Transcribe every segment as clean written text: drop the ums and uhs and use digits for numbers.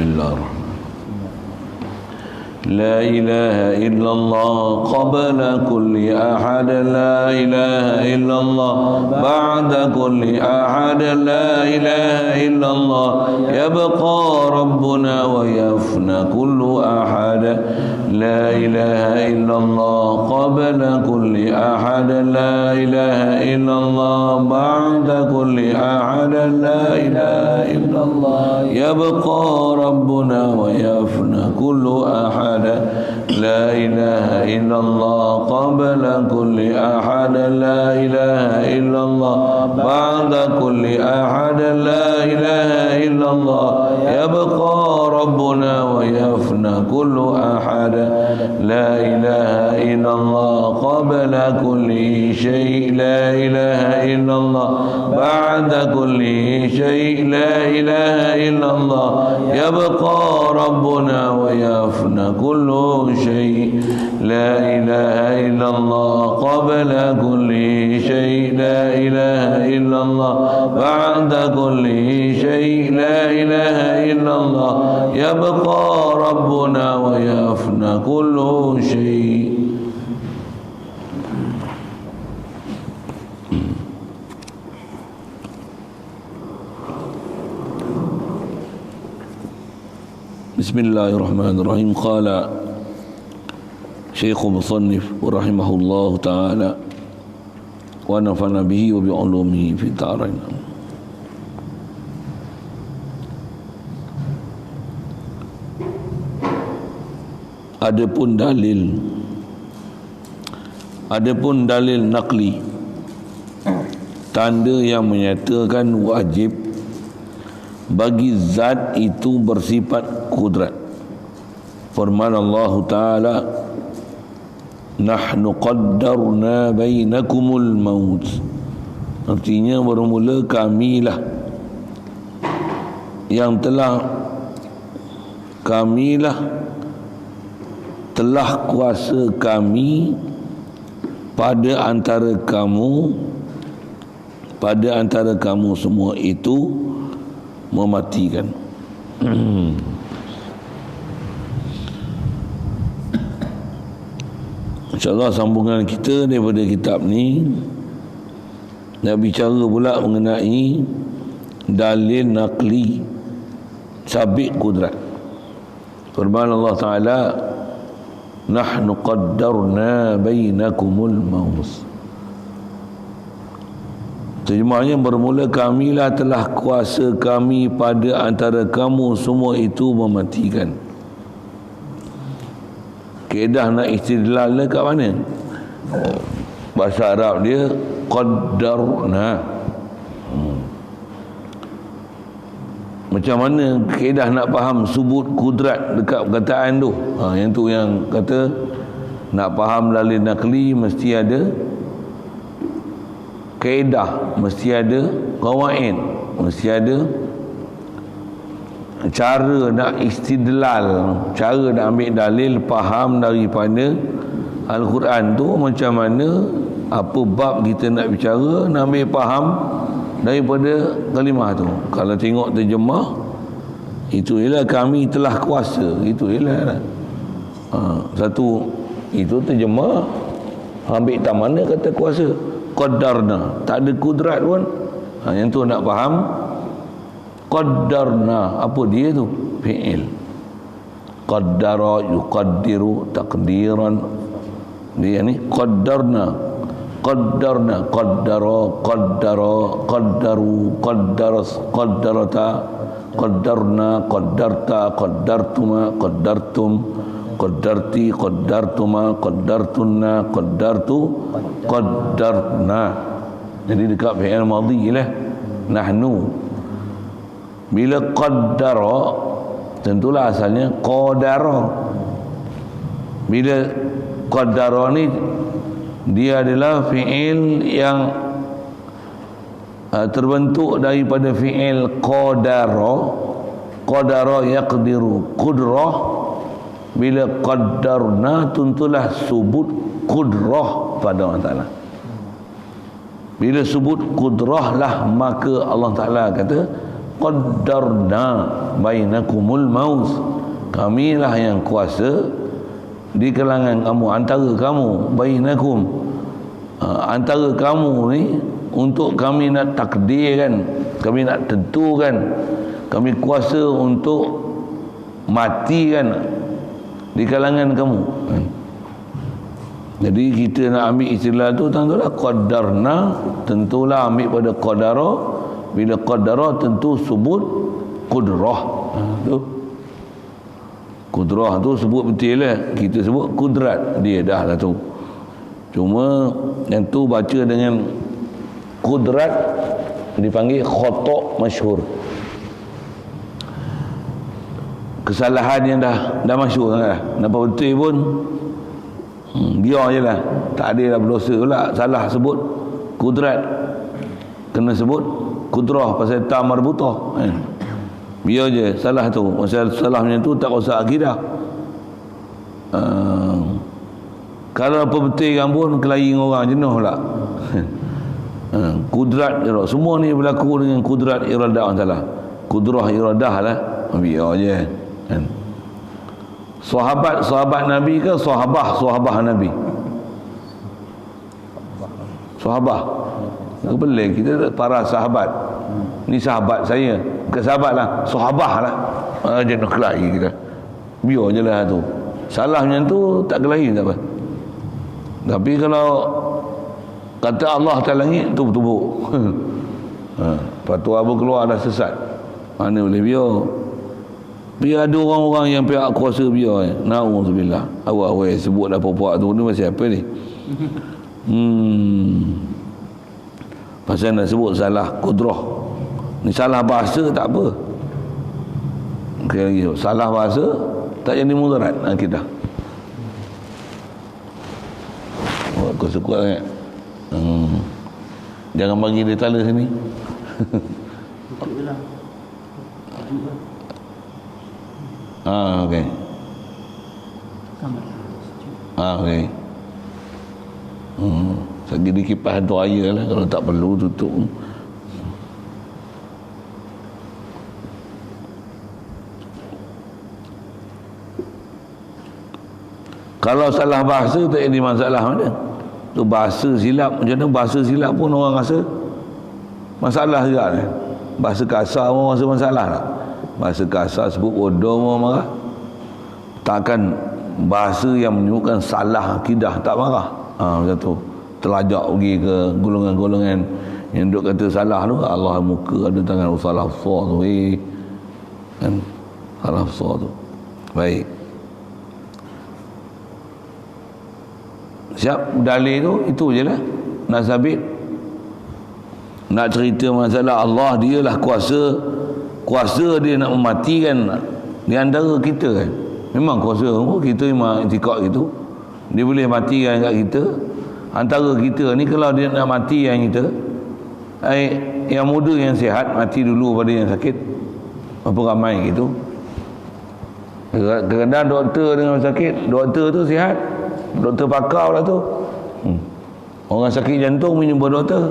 Bismillahirrahmanirrahim. لا إله إلا الله قبل كل أحد لا إله إلا الله بعد كل أحد لا إله إلا الله يبقى ربنا ويفنى كل أحد لا إله إلا الله قبل كل أحد لا إله إلا الله بعد كل أحد لا إله إلا الله يبقى ربنا ويفنى كل أحد لا إله إلا الله قبل كل أحد لا إله إلا الله بعد كل أحد لا إله إلا الله يبقى ربنا ويفنى كل أحد لا إله إلا الله قبل كل شيء لا إله إلا الله بعد كل شيء لا إله إلا الله يبقى ربنا ويفنى كل شيء لا إله إلا الله قبل كل شيء لا إله إلا الله بعد كل شيء لا إله إلا الله يبقى ربنا ويفنى كل شيء. Bismillahirrahmanirrahim. Qala Syekh Musannif rahimahullah ta'ala wa nafa'na bihi wa bi'ulumihi fi ta'arain. Adapun dalil naqli, tanda yang menyatakan wajib bagi zat itu bersifat kudrat. Firman Allah Ta'ala, nahnu qaddarna bainakumul maut. Artinya bermula kamilah telah kuasa kami pada antara kamu semua itu mematikan. InsyaAllah sambungan kita daripada kitab ni nak bicara pula mengenai dalil naqli sabit kudrat. Firman Allah Ta'ala, nahnu qaddarna bainakumul maut. Terjemahnya bermula kamilah telah kuasa kami pada antara kamu semua itu mematikan. Kaedah nak istidlal kat mana? Bahasa Arab dia qaddarna. Macam mana kaedah nak faham subut kudrat dekat perkataan tu? Yang tu yang kata nak faham dalil naqli mesti ada kaedah, mesti ada qawaid, mesti ada cara nak istidlal, cara nak ambil dalil faham daripada Al-Quran tu macam mana, apa bab kita nak bicara, nak ambil faham daripada kalimah tu. Kalau tengok terjemah, itu ialah kami telah kuasa, itu ialah satu, itu terjemah ambil tak mana kata kuasa, qaddarna, tak ada kudrat pun. Yang tu nak faham qaddarna, apa dia tu? Fi'il. Qaddara yuqaddiru taqdiran. Dia ni qaddarna, qaddara, qaddaru, qaddaras, qaddarata, qaddarna, qaddarta, qaddartuma, qaddartum, qaddarti, qaddartuma, qaddartunna, qaddartu, qaddarna. Jadi dekat fi'il madhi lah, nahnu. Bila qaddara, tentulah asalnya qadara. Bila qaddara ni dia adalah fi'il yang terbentuk daripada fi'il qadara. Qadara yaqdiru, qudrah. Bila qaddarna, tentulah subut qudrah pada Allah Ta'ala. Bila sebut qudrah lah, maka Allah Ta'ala kata qaddarna bainakumul maut. Kamilah yang kuasa di kalangan kamu, antara kamu, bainakum, antara kamu ni, untuk kami nak takdirkan, kami nak tentukan, kami kuasa untuk matikan di kalangan kamu. Jadi kita nak ambil istilah tu, tentulah qaddarna, tentulah ambil pada qadara. Bila qadara tentu sebut qudrah. Tu qudrah tu sebut betul lah, kita sebut kudrat, dia dah lah tu. Cuma yang tu baca dengan kudrat dipanggil khata' masyhur. Kesalahan yang dah masyhur sangat dah. Nampak betul pun biar je lah, tak ada lah berdosa pula. Salah sebut kudrat, kena sebut kudrah pasal ta marbutah. Biar je salah tu. Masalah salah macam tu tak usah akidah. Kalau apa betul kan pun kelahi dengan orang jenuh pula. Kudrat iradah, semua ni berlaku dengan kudrat iradah. Salah kudrah iradah lah, biar je kan. Sahabat Nabi ke sahabah Nabi? Sahabah. Boleh kita para sahabat. Ni sahabat saya, bukan sahabat lah, sahabah lah. Jenuh kelahi kita. Biar je lah tu. Salah macam tu tak kelahi tak apa. Tapi kalau kata Allah atas langit tu betul. Lepas tu Abu keluar dah sesat. Mana boleh biar ada orang-orang yang pihak kuasa biar. Na'udzubillah. Awak sebut dah puak tu ni masih apa ni? Pasal nak sebut salah kudrah. Ni salah bahasa tak apa. Okay, salah bahasa tak jadi mudarat kita. Aku suka sangat. Jangan bagi dia tala sini. Okey. Okey. Sagi di kipas hantu air lah, kalau tak perlu tutup. Kalau salah bahasa tak ada masalah mana. Tu bahasa silap, macam mana bahasa silap pun orang rasa masalah juga ni. Bahasa kasar pun rasa masalah tak? Bahasa kasar sebut bodoh pun marah. Takkan bahasa yang menyebutkan salah akidah tak marah. Macam tu. Terlajak pergi ke golongan-golongan yang duk kata salah tu, Allah muka ada tangan salah besar tu. Kan? Salah besar tu. Baik. Siap dalil tu, itu je lah. Nak sabit, nak cerita masalah Allah, dia lah kuasa dia nak mematikan di antara kita kan. Memang kuasa kita, memang itikad gitu. Dia boleh matikan kat kita. Antara kita ni kalau dia nak mati yang kita, yang muda yang sihat mati dulu pada yang sakit. Apa ramai gitu. Kadang-kadang doktor dengan sakit, doktor tu sihat, doktor pakar lah tu. Orang sakit jantung menyumbang doktor.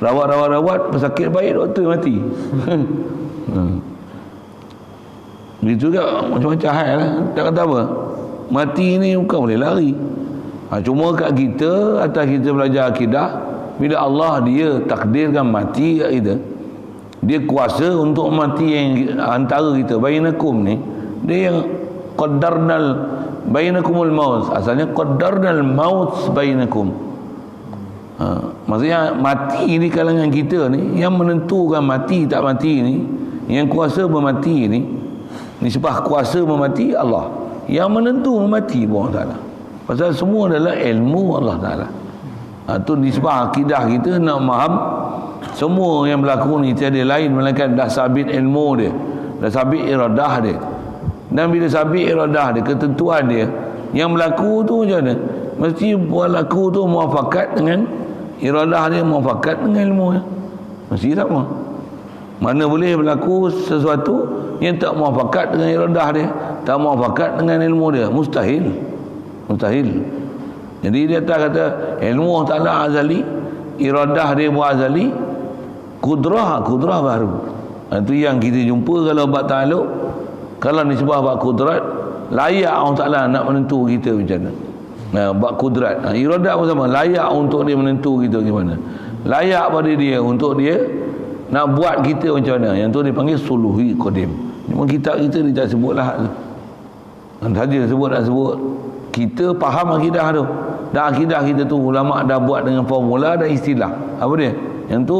Rawat, pesakit baik, doktor mati. Gitu juga macam-macam hal lah. Tak kata apa, mati ni bukan boleh lari. Cuma kat kita, atas kita belajar akidah, bila Allah dia takdirkan mati kat kita, dia kuasa untuk mati yang antara kita. Bainakum ni, dia yang qaddarnal bainakumul maut. Asalnya qaddarnal maut bainakum. Maksudnya mati ni kalangan kita ni, yang menentukan mati tak mati ni, yang kuasa memati ni, nisbah kuasa memati Allah. Yang menentu memati pun Allah Ta'ala. Pasal semua adalah ilmu Allah Ta'ala. Itu nisbah akidah kita nak faham semua yang berlaku ni tiada lain melainkan dah sabit ilmu dia, dah sabit iradah dia. Dan bila sabit iradah dia, ketentuan dia, yang berlaku tu macam mana? Mesti berlaku tu muafakat dengan iradah dia, muafakat dengan ilmu dia. Mesti sama. Mana boleh berlaku sesuatu yang tak muafakat dengan iradah dia, tak muafakat dengan ilmu dia? Mustahil. Jadi dia tak kata ilmu Ta'ala azali, iradah dia pun azali, kudrah baru. Itu yang kita jumpa kalau bab ta'alluq, kalau nisbah bab kudrat, layak Allah Ta'ala nak menentu kita macam mana. Bab kudrat, iradah pun sama, layak untuk dia menentu kita gimana, layak pada dia untuk dia nak buat kita macam mana. Yang tu dipanggil suluhi qadim. Memang kitab kita dia tak sebutlah tu. Saja sebut tak sebut, kita faham akidah tu. Dan akidah kita tu ulama dah buat dengan formula dan istilah. Apa dia? Yang tu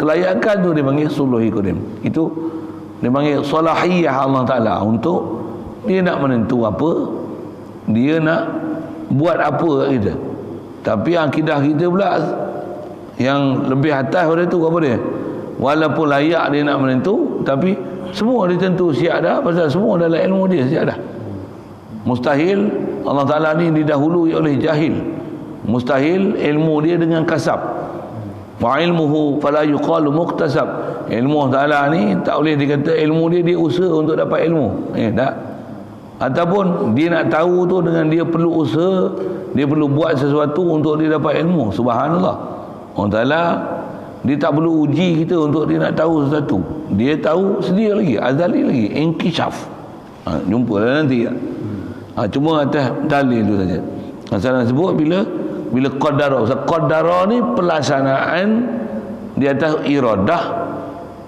kelayakan tu dipanggil suluhi qadim. Itu dipanggil salahiyah Allah Ta'ala untuk dia nak menentu apa, dia nak buat apa kat kita. Tapi akidah kita pula yang lebih atas pada tu apa dia? Walaupun layak dia nak menentu, tapi semua ditentu siap dah, pasal semua dalam ilmu dia siap dah. Mustahil Allah Ta'ala ni didahului oleh jahil. Mustahil ilmu dia dengan kasab. Wa ilmuhu fala yuqalu muktasab. Ilmu Allah Ta'ala ni tak boleh dikata ilmu dia usaha untuk dapat ilmu. Tak. Ataupun dia nak tahu tu dengan dia perlu usaha, dia perlu buat sesuatu untuk dia dapat ilmu. Subhanallah. Allah Ta'ala dia tak perlu uji kita untuk dia nak tahu sesuatu. Dia tahu sedia lagi, azali lagi, inkishaf. Jumpa lah nanti. Cuma atas dalil tu saja. Masalah sebut bila qaddara. Qaddara ni pelaksanaan di atas iradah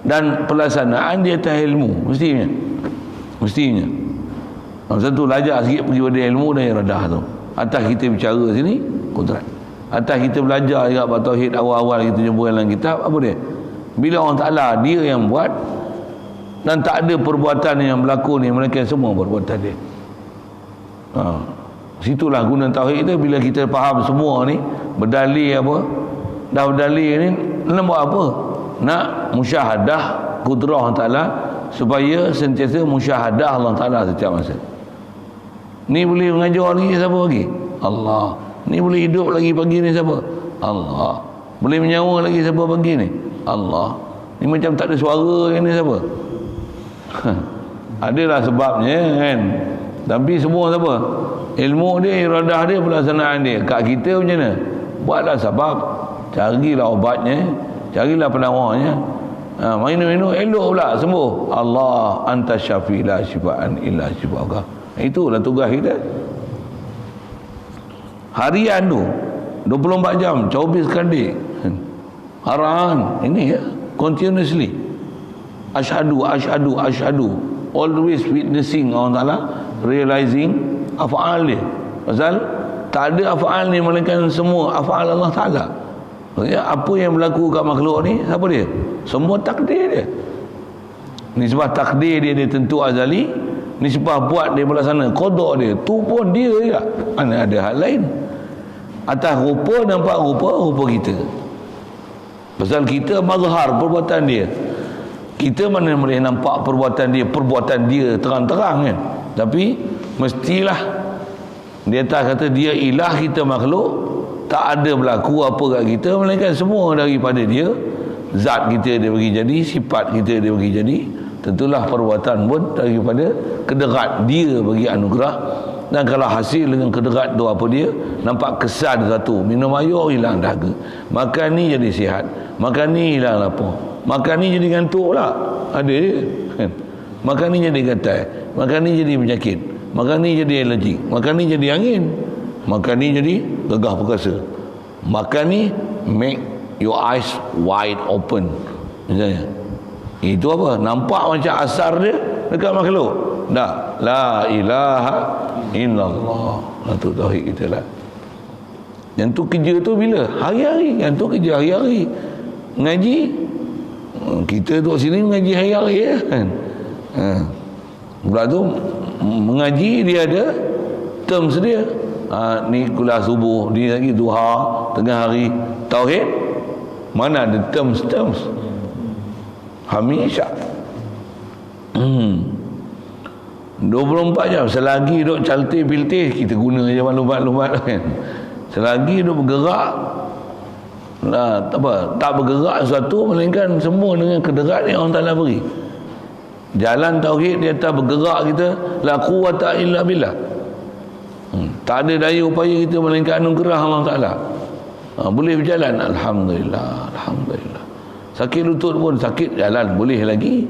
dan pelaksanaan di atas ilmu. Mestinya. Satu belajar sikit pergi pada ilmu dan iradah tu. Atas kita bicara sini, kudrat. Atas kita belajar juga bab tauhid awal-awal kita jumpa dalam kitab, apa dia? Bila Allah Ta'ala dia yang buat dan tak ada perbuatan yang berlaku ni, mereka semua perbuatan dia. Situlah guna tauhid itu. Bila kita faham semua ni, berdalil apa, dah berdalil ni, nak buat apa? Nak musyahadah kudrah Allah Ta'ala, supaya sentiasa musyahadah Allah Ta'ala setiap masa. Ni boleh mengajar lagi siapa lagi? Allah. Ni boleh hidup lagi pagi ni siapa? Allah. Boleh menyawa lagi siapa pagi ni? Allah. Ni macam tak ada suara yang ni siapa? Adalah sebabnya kan. Tapi semua siapa? Ilmu dia, iradah dia, pelaksanaan dia. Kat kita macam mana? Buatlah sebab, carilah obatnya, carilah penawarnya. Minum-minum elok pula sembuh. Allah anta syafi la syifaan illa syifaka. Itulah tugas kita. Harian tu 24 jam, 24 kali. Haran ini ya, continuously. Asyhadu always witnessing Allah Ta'ala, realizing af'al dia. Pasal tak ada af'al ni melainkan semua af'al Allah Ta'ala. Maksudnya apa yang berlaku kat makhluk ni, siapa dia? Semua takdir dia. Nisbah takdir dia tentu azali, nisbah buat dia pelaksana qada dia tu pun dia juga. Mana ada hal lain. Atas rupa nampak rupa kita. Pasal kita mazhar perbuatan dia. Kita mana boleh nampak perbuatan dia terang-terang kan. Tapi mestilah di atas kata dia ilah, kita makhluk, tak ada berlaku apa kat kita melainkan semua daripada dia. Zat kita dia bagi jadi, sifat kita dia bagi jadi, tentulah perbuatan pun daripada kederat dia bagi anugerah. Dan kalau hasil dengan kederat tu apa dia, nampak kesan satu, minum air hilang dahaga, makan ni jadi sihat, makan ni hilang lapar, makan ni jadi ngantuk pula, ada je kan? Makan ni jadi gatal, makan ni jadi penyakit, makan ni jadi alergi, makan ni jadi angin, makan ni jadi gegah perkasa, makan ni make your eyes wide open misalnya. Itu apa? Nampak macam asar dia dekat makhluk. Dah, la ilaha illallah. Itu tauhid kita lah. Yang tu kerja tu bila? Hari-hari. Yang tu kerja hari-hari. Ngaji. Kita duduk sini mengaji hari-hari ya kan. Pula tu mengaji dia ada terms dia. Ni kuliah subuh, ni lagi duha, tengah hari. Tauhid mana ada terms. Hamisha 24 jam. Selagi duk caltih-piltih, kita guna je maklumat-maklumat kan. Selagi duk bergerak, tak bergerak sesuatu melainkan semua dengan kederat yang Allah Ta'ala beri. Jalan tauhid di atas bergerak kita, la quwata illa billah. Tak ada daya upaya kita melainkan anugerah Allah Ta'ala. Boleh berjalan, alhamdulillah. Sakit lutut pun, sakit jalan boleh lagi.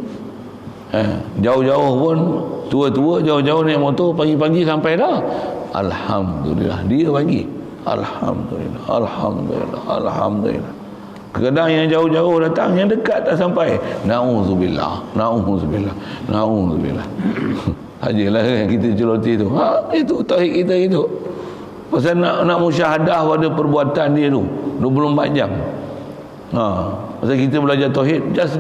Jauh-jauh pun, tua-tua jauh-jauh naik motor, pagi-pagi sampai dah. Alhamdulillah, dia bagi. Alhamdulillah, alhamdulillah, alhamdulillah. Kadang yang jauh-jauh datang, yang dekat tak sampai. Na'udzubillah, na'udzubillah, na'udzubillah. Hajilah kan kita celoti tu. Itu tauhid kita itu. Pasal nak musyahadah pada perbuatan dia tu 24 jam. Pasal kita belajar tauhid just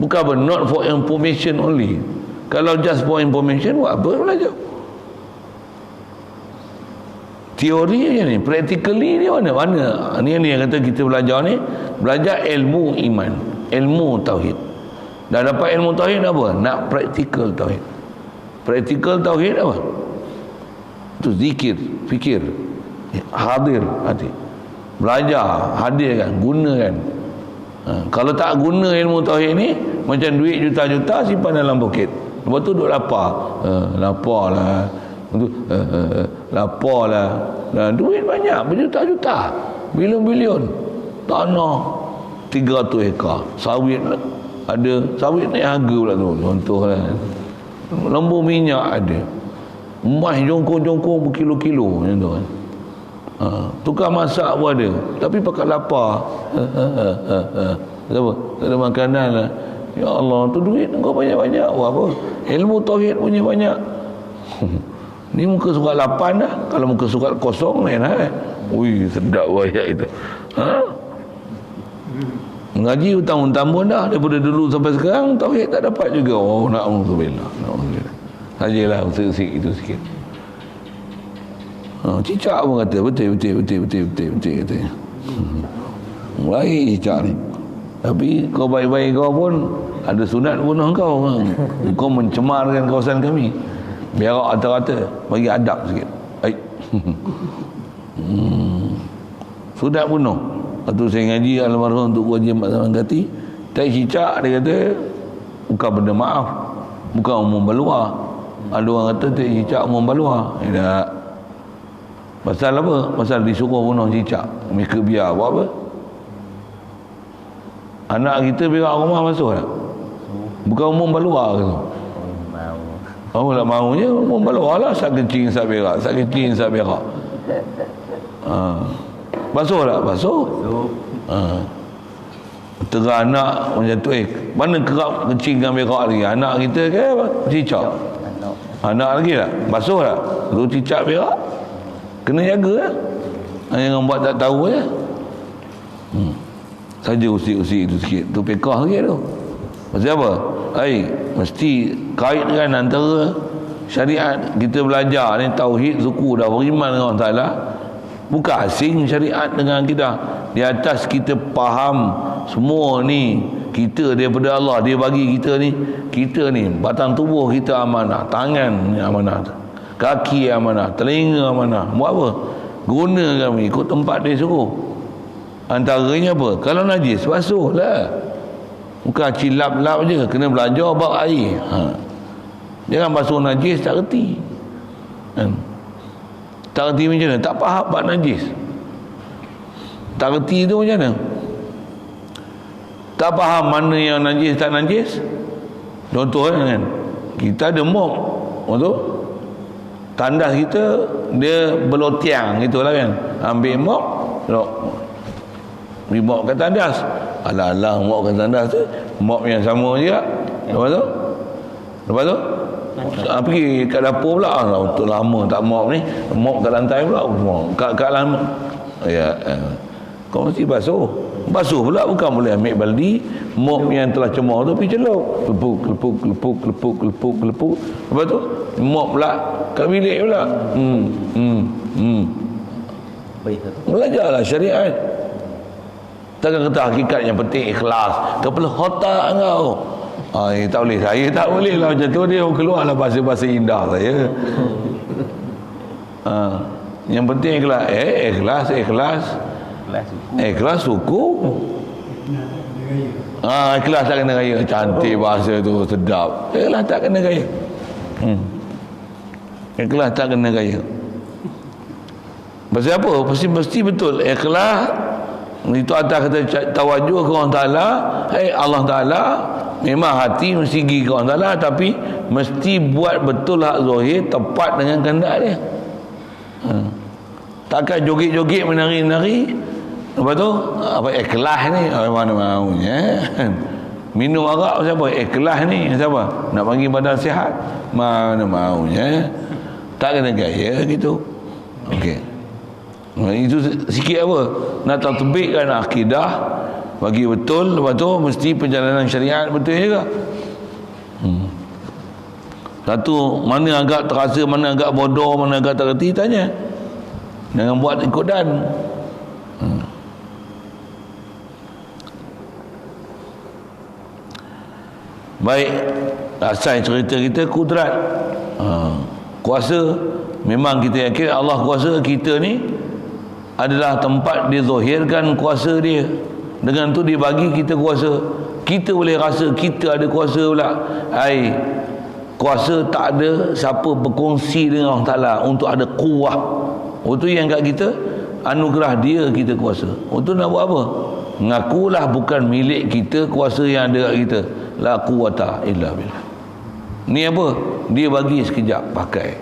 bukan apa, not for information only. Kalau just for information, buat apa belajar? Teori je ni, practically ni mana? Ni yang kata kita belajar ni, belajar ilmu iman, ilmu tauhid. Dah dapat ilmu tauhid apa? Nak practical tauhid. Practical tauhid apa? Itu zikir, fikir, hadir hati. Belajar, hadirkan, gunakan. Kalau tak guna ilmu tauhid ni, macam duit juta-juta simpan dalam poket. Lepas tu duduk lapar. Lapar lah. Lapar lah. Duit banyak, berjuta-juta, bilion-bilion. Tanah 300 ekar. Sawit ada, sawit naik harga pula tu. Contoh lah. Lembu minyak ada. Emas jongkong-jongkong berkilo-kilo macam tu kan. Tukar masak pun ada, tapi pakat lapar. Apa? Tak ada makanan lah. Ya Allah, tu duit kau banyak-banyak. Buat apa? Ilmu tauhid punya banyak. Ni muka surat 8 dah. Kalau muka surat kosong lain lah. Ui, sedap ayat itu. Mengaji hutang-hutang pun dah. Daripada dulu sampai sekarang tauhid tak dapat juga. Oh, na'udzubillah. Sajalah usik-usik itu sikit. Cicak pun kata betul kata. Mulai cicak ni. Tapi kau baik-baik kau pun ada sunat bunuh kau. Kau mencemarkan kawasan kami. Berak rata-rata, bagi adab sikit. Sunat bunuh. Lepas tu saya ngaji almarhum untuk wajib Zaman Gati. Tak cicak, dia kata bukan benda maaf, bukan umum balua. Ada orang kata tak cicak umum balua. Tak. Pasal apa? Pasal disuruh bunuh cicak. Mereka biar buat apa? Anak kita berak rumah masuk tak? Bukan umum balua ke tu? Oh, tak maunya umum balua lah. Sak kencing, sak berak. Sak kencing, sak berak. Basuh tak? Basuh. Terang anak macam tu, mana kerap kencing dengan berak lagi? Anak kita ke cicak? Anak lagi tak? Basuh tak? Tu cicak berak. Kena jaga lah. Yang buat tak tahu je. Saja usik-usik itu sikit. Tu pekah lagi tu. Pasal apa? Mesti kaitkan antara syariat. Kita belajar ni tauhid, suku dah beriman dengan Allah Ta'ala. Bukan asing syariat dengan kita. Di atas kita faham semua ni kita daripada Allah. Dia bagi kita ni batang tubuh kita amanah, tangan ni amanah, kaki amanah, telinga amanah. Buat apa? Guna kami ikut tempat dia suruh. Antaranya apa? Kalau najis, basuh lah. Bukan cilap-lap je. Kena belajar bab air. Jangan basuh najis tak reti. Tak reti macam mana? Tak faham bab najis. Tak reti tu macam mana? Tak faham mana yang najis tak najis. Contoh kan, kita ada mop. Betul? Tandas kita dia belotiang gitulah kan. Ambil mop, beri mop kat tandas. Alah-alah mop kat tandas tu mop yang sama je. Lepas tu pergi kat dapur pula. Untuk lama tak mop ni, mop kat lantai pula. Kat lama. Kau mesti basuh pula, bukan boleh ambil baldi mop yang telah cemar tu pergi celup, lepuk. Lepas tu mop pula kat bilik pula. Belajarlah syariat. Takkan kata hakikat yang penting ikhlas kepala otak kau. Tak boleh, saya tak boleh lah macam tu. Dia keluarlah bahasa-bahasa indah saya. Yang penting ikhlas suku. Ikhlas tak kena gaya. Cantik bahasa tu, sedap. Ikhlas tak kena gaya. Ikhlas tak kena gaya. Pasal apa? Mesti betul. Ikhlas Itu atas kata tawajuh ke Allah Ta'ala. Allah Ta'ala memang hati mesti pergi ke Allah Ta'ala, tapi mesti buat betul hak zahir tepat dengan kehendak dia. Takkan joget-joget menari-nari, lepas tu apa ikhlas ni, mana maunya. Minum arak siapa? Ikhlas ni siapa? Nak bagi badan sihat, mana maunya. Tak kena gaya gitu. Okey. Itu sikit apa? Nak tatbikkan akidah bagi betul, lepas tu mesti perjalanan syariat betul juga. Satu, mana agak terasa, mana agak bodoh, mana agak tak reti, tanya. Jangan buat ikut dan. Baik, asal cerita kita kudrat, kuasa. Memang kita yakin Allah kuasa. Kita ni adalah tempat dia zahirkan kuasa dia. Dengan tu dia bagi kita kuasa. Kita boleh rasa kita ada kuasa pula. Kuasa tak ada siapa berkongsi dengan Allah Ta'ala untuk ada kuah. Itu yang kat kita, anugerah dia kita kuasa. Itu nak buat apa? Ngakulah bukan milik kita kuasa yang ada kat kita. La quwata illa billah. Ni apa? Dia bagi sekejap pakai.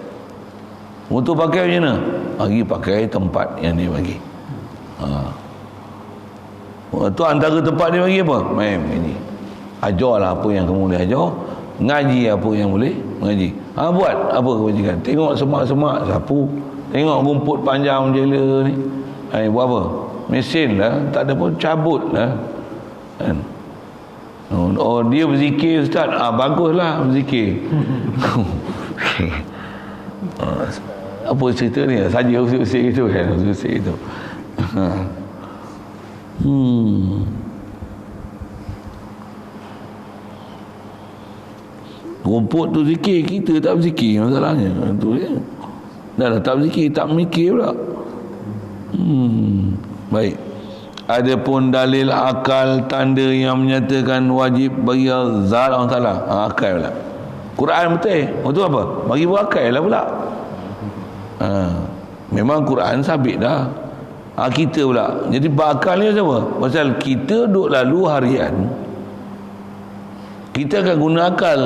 Untuk pakai macam mana? Bagi pakai tempat yang dia bagi. Itu antara tempat dia bagi apa? Ini. Ajarlah apa yang kamu boleh ajar. Ngaji apa yang boleh ngaji. Buat apa kewajikan. Tengok semak-semak sapu. Tengok rumput panjang menjela ni. Buat apa? Mesin lah. Tak ada pun cabut lah. Kan? Dia berzikir Ustaz. Baguslah berzikir. Apa cerita ni? Saja usik-usik gitu kan. Usik itu. Rumput tu zikir, kita tak berzikir, masalahnya tu ya. Dah tak berzikir, tak mikir pula. Baik. Adapun dalil akal, tanda yang menyatakan wajib bagi zat Allah Ta'ala, akal pula. Quran betul. Itu apa? Bagi berakal lah pula. Memang Quran sabit dah. Kita pula. Jadi berakal ni apa? Pasal kita duduk lalu harian, kita akan guna akal.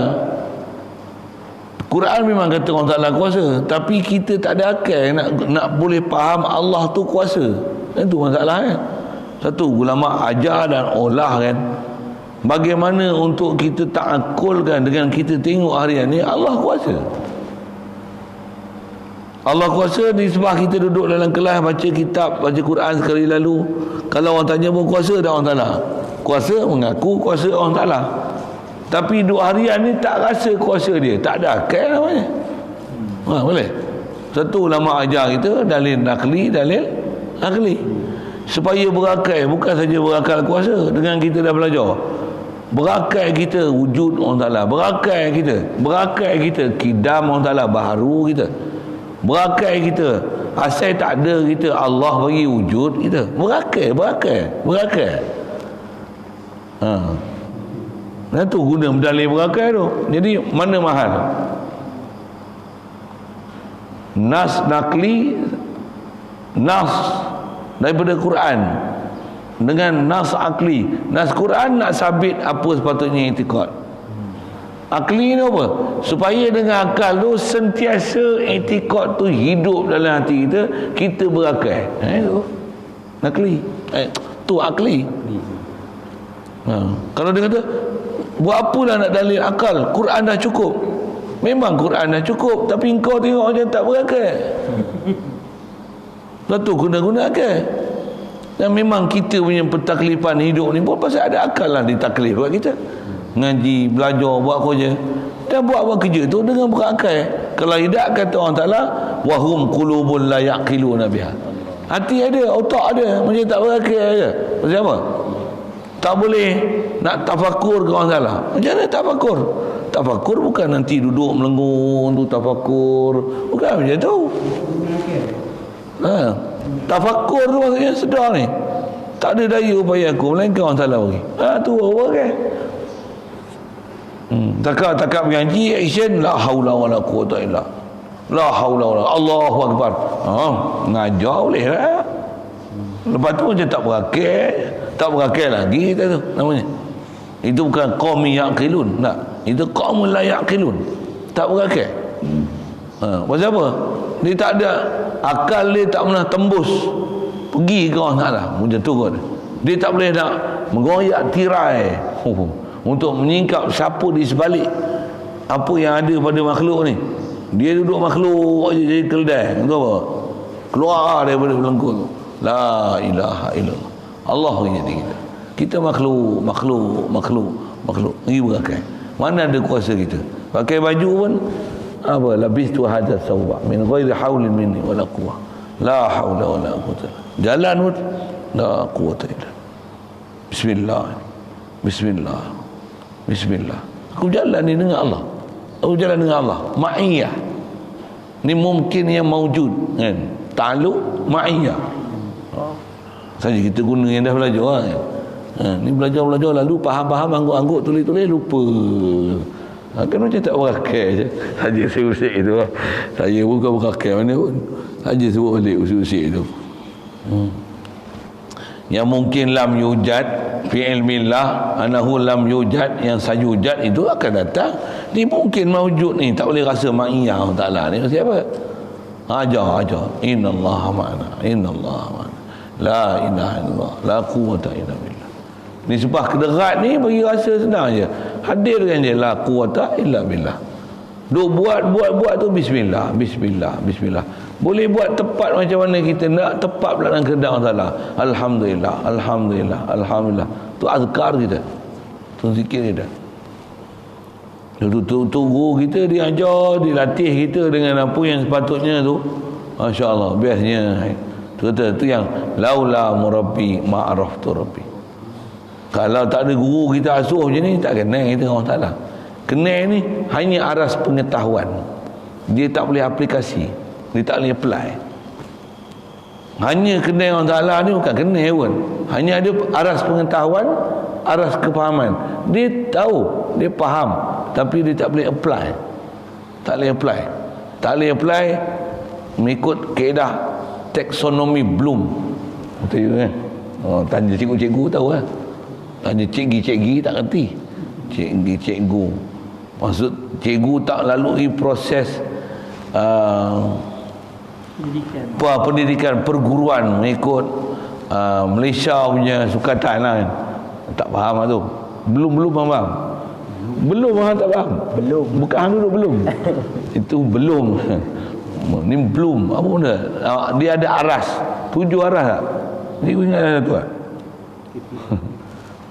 Quran memang kata Allah Ta'ala kuasa, tapi kita tak ada akal nak boleh faham Allah tu kuasa. Itu masalah kan. Satu, ulama ajar dan olah kan. Bagaimana untuk kita ta'akulkan dengan kita tengok harian ni Allah kuasa. Allah kuasa disebab kita duduk dalam kelas baca kitab, baca Quran sekali lalu. Kalau orang tanya pun kuasa dah Allah Ta'ala. Kuasa mengaku kuasa Allah Ta'ala. Tapi dua harian ni tak rasa kuasa dia, tak ada akal namanya. Boleh. Satu, ulama ajar kita dalil nakli, dalil akli. Supaya berakal, bukan saja berakal kuasa. Dengan kita dah belajar, berakal kita wujud Allah Ta'ala, berakal kita kidam Allah Ta'ala, baharu kita, berakal kita asal tak ada kita, Allah bagi wujud kita. Berakal. Nah tu guna berdalil berakal tu. Jadi mana mahal? Nas nakli, nas daripada Quran dengan nas akli. Nas Quran nak sabit apa sepatutnya i'tikad. Akli ni apa? Supaya dengan akal tu sentiasa i'tikad tu hidup dalam hati kita, kita berakal. Itu nakli. Tu akli. Kalau dia kata buat apalah nak dalil akal, Quran dah cukup. Memang Quran dah cukup, tapi engkau tengok macam tak berakal. Satu, guna-guna akal. Dan memang kita punya pentaklifan hidup ni pun pasal ada akal lah ditaklif buat kita. Ngaji, belajar, buat kerja. Dan buat kerja tu dengan berakal. Kalau tidak, kata Allah Ta'ala, wahum qulubun la yaqiluna biha. Hati ada, otak ada, macam tak berakal aja. Macam apa? Tak boleh nak tafakur ke Allah Ta'ala. Macam mana tafakur? Tafakur bukan nanti duduk melengung tu tafakur. Bukan macam tu. Tafakur tu maksudnya sedar ni. Tak ada daya upaya aku, melainkan Allah Ta'ala bagi. Tu apa kan? Takak mengaji action la haula wala quwata illa la haula wala Allahu akbar. Ngajar boleh lah. Lepas tu macam tak berakhir lagi kita tu namanya. Itu bukan qaum yaqilun, tak. Itu qaum la yaqilun. Tak berakhir. Pasal apa? Dia tak ada akal, dia tak pernah tembus pergi ke Allah Taala. Macam tu kot. Dia tak boleh nak mengoyak tirai untuk menyingkap siapa di sebalik apa yang ada pada makhluk ni. Dia duduk makhluk je jadi keledai. Tahu apa? Keluar daripada belenggu tu. La ilaha illallah. Allah yang jadi kita. Kita makhluk. Ini berakai. Mana ada kuasa kita? Pakai baju pun apa? Labis tu hadas sawba min ghairi haulin minni wala quwwah. La haula wala quwwata. Jalan pun la quwwata illa. Bismillah. Aku jalan ni dengan Allah. Aku jalan dengan Allah. Ma'iyah. Ni mungkin yang maujud kan. Ta'alluq ma'iyah. Saja kita guna yang dah belajar kan. Ni belajar lalu faham angguk tulis lupa. Kan macam tak berakhir je. Saja usik itu. Saya bukan berakhir mana pun. Saja sebut balik usik itu. Yang mungkin lam yujad fi ilmillah, anahu lam yujad, yang sayujad itu akan datang. Ni mungkin mawujud ni, tak boleh rasa ma'iyah Allah Ta'ala ni. Maksud apa? Ajar. Innallaha ma'ana. La ilaha illallah. La quwwata illa billah. Ni sebab kederat ni bagi rasa senang je. Hadirkan je la quwwata illa billah. Duk buat tu bismillah. Boleh buat tepat macam mana kita nak, tepat pula dalam kehendak Allah Taala. Alhamdulillah. Tu azkar kita. Tu zikir kita. Tu guru kita dia ajar, dia latih kita dengan apa yang sepatutnya tu. Masya-Allah, biasanya tu kata tu yang laula murabbi ma'araftu rabbi. Kalau tak ada guru kita asuh macam ni, tak kenal kita dengan Allah Taala. Kenal ni hanya aras pengetahuan. Dia tak boleh aplikasi. Dia tak boleh apply. Hanya kenal Allah Ta'ala ni bukan kenal pun. Hanya ada aras pengetahuan, aras kefahaman. Dia tahu, dia faham, tapi dia tak boleh apply. Tak boleh apply mengikut kaedah taksonomi Bloom. Betul kan? Tanya cikgu-cikgu tahu lah. Tanya cikgi-cikgi tak kerti. Cikgu. Maksud cikgu tak lalui proses pendidikan perguruan mengikut Malaysia punya sukatan lah kan. Tak faham lah tu. Belum faham. Belum tak faham. Bukan hang duduk belum. Itu belum. Ni belum. Apa benda? Dia ada aras. 7 aras tak? Ni aku ingat ada tu tak?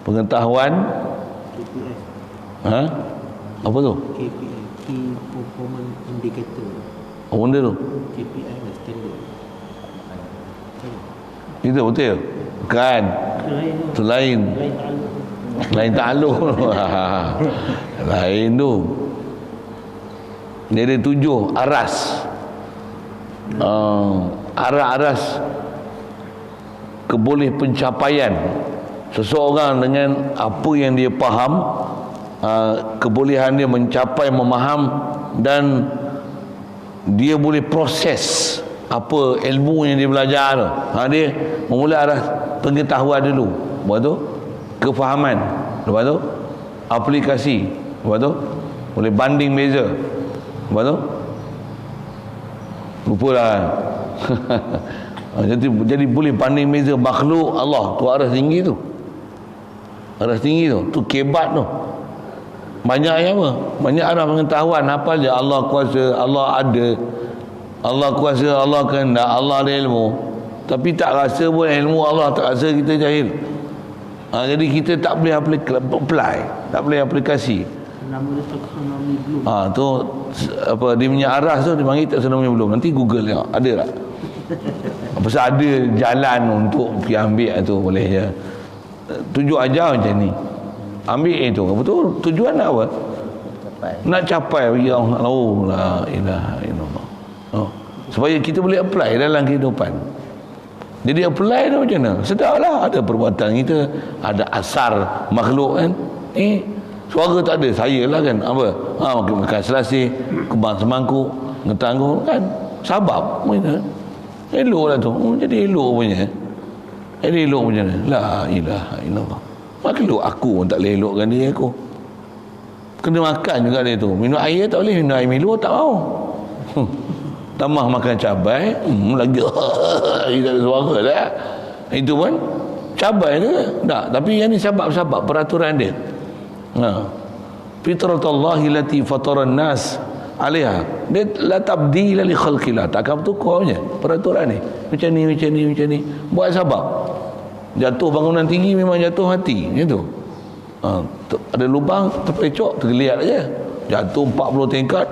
Pengetahuan. Apa tu? KPI, Key Performance Indicator. Apa benda tu? KPI lah, standard. Itu betul? Bukan. Itu lain. Lain ta'aluk. Lain tu. Dia ada 7 aras. Aras keboleh pencapaian seseorang dengan apa yang dia faham, kebolehan dia mencapai memaham, dan dia boleh proses apa ilmu yang dia belajar tu. Dia memulai arah pengetahuan dulu, lepas tu kefahaman, lepas tu aplikasi, lepas tu boleh banding beza, lepas tu lupalah. Jadi boleh banding beza makhluk Allah tu, aras tinggi tu. Tu kebat tu. Banyak yang apa? Banyak arah pengetahuan. Apa je? Allah kuasa, Allah ada, Allah kuasa, Allah kehendak, Allah ada ilmu. Tapi tak rasa pun ilmu Allah, tak rasa kita jahil. Jadi kita tak boleh apply, tak boleh aplikasi. Nama dia taksonomi Bloom. Tu apa dia punya aras tu dipanggil taksonomi Bloom. Nanti Google tengok, ada tak? Pasal ada jalan untuk pergi ambil tu, boleh je. Tujuan ajar macam ni. Ambil itu. Betul. Tujuan nak apa? Nak capai bagi Allah. La ilaha illallah. Supaya kita boleh apply dalam kehidupan. Jadi apply tu macam mana? Sedarlah ada perbuatan kita, ada asar makhluk kan. Suara tak ada, saya lah kan. Apa? Makan selasih, kembang semangkuk, ngetanggung kan. Sabab macam elok lah tu. Jadi elok punya. elok macam mana? La ilaha illallah. Makhluk aku pun tak boleh elokkan diri aku. Kena makan juga dia tu. Minum air tak boleh, minum air Milo tak mau. Tambah makan cabai, lagi tak ada suara dah. Itu pun cabai tu tak. Tapi yang ni sebab-sebab peraturan dia. Fitratullahi lati fataran nas alaiha. Dia la tabdila li khalqillah. Takkan bertukarnya peraturan ni. Macam ni. Buat sebab. Jatuh bangunan tinggi memang jatuh hati. Gitu. Ada lubang terpecok, tergeliat aja. Jatuh 40 tingkat.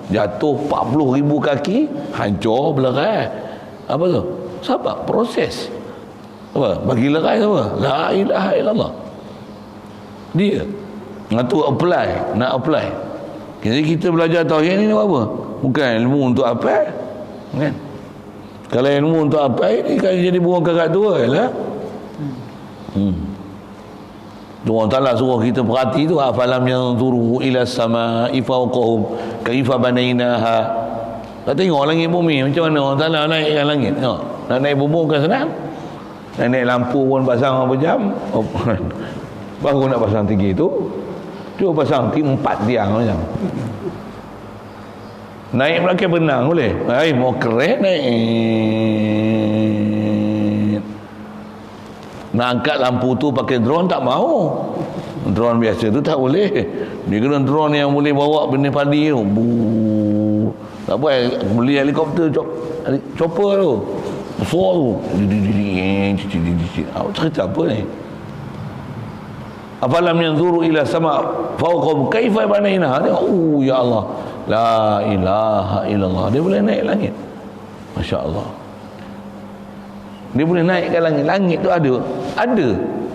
Jatuh 40,000 kaki, hancur belerai. Apa tu? Sebab proses. Apa? Bagi lerai apa? La ilaha illallah. Dia nak apply. Jadi kita belajar tauhid ni apa? Bukan ilmu untuk apa? Kan? Kalau ilmu untuk apa ni kan jadi burung kakak tua lah. Allah Ta'ala suruh kita perhati tu, afalam yanzuru ila sama'i fawqahum kaifa banainaha. Tak tengok langit bumi macam mana Allah Ta'ala naikkan langit. Tengok. Nak naik bumi bukan senang. Nak naik lampu pun pasang berapa jam. Baru nak pasang tinggi tu. Cuba pasang 4 tiang macam. Naik belakang benang boleh. Mau keren naik. Nak angkat lampu tu pakai drone tak mau. Drone biasa tu tak boleh. Dia kena drone yang boleh bawa benih padi tu. Tak boleh beli helikopter chopper tu. Besar tu. Cerita apa ni? Afalam yanzuru ila sama fawqahum kaifa banainaha. Ya Allah. La ilaha illallah. Dia boleh naik langit. Masya-Allah. Dia boleh naik ke langit. Langit tu ada.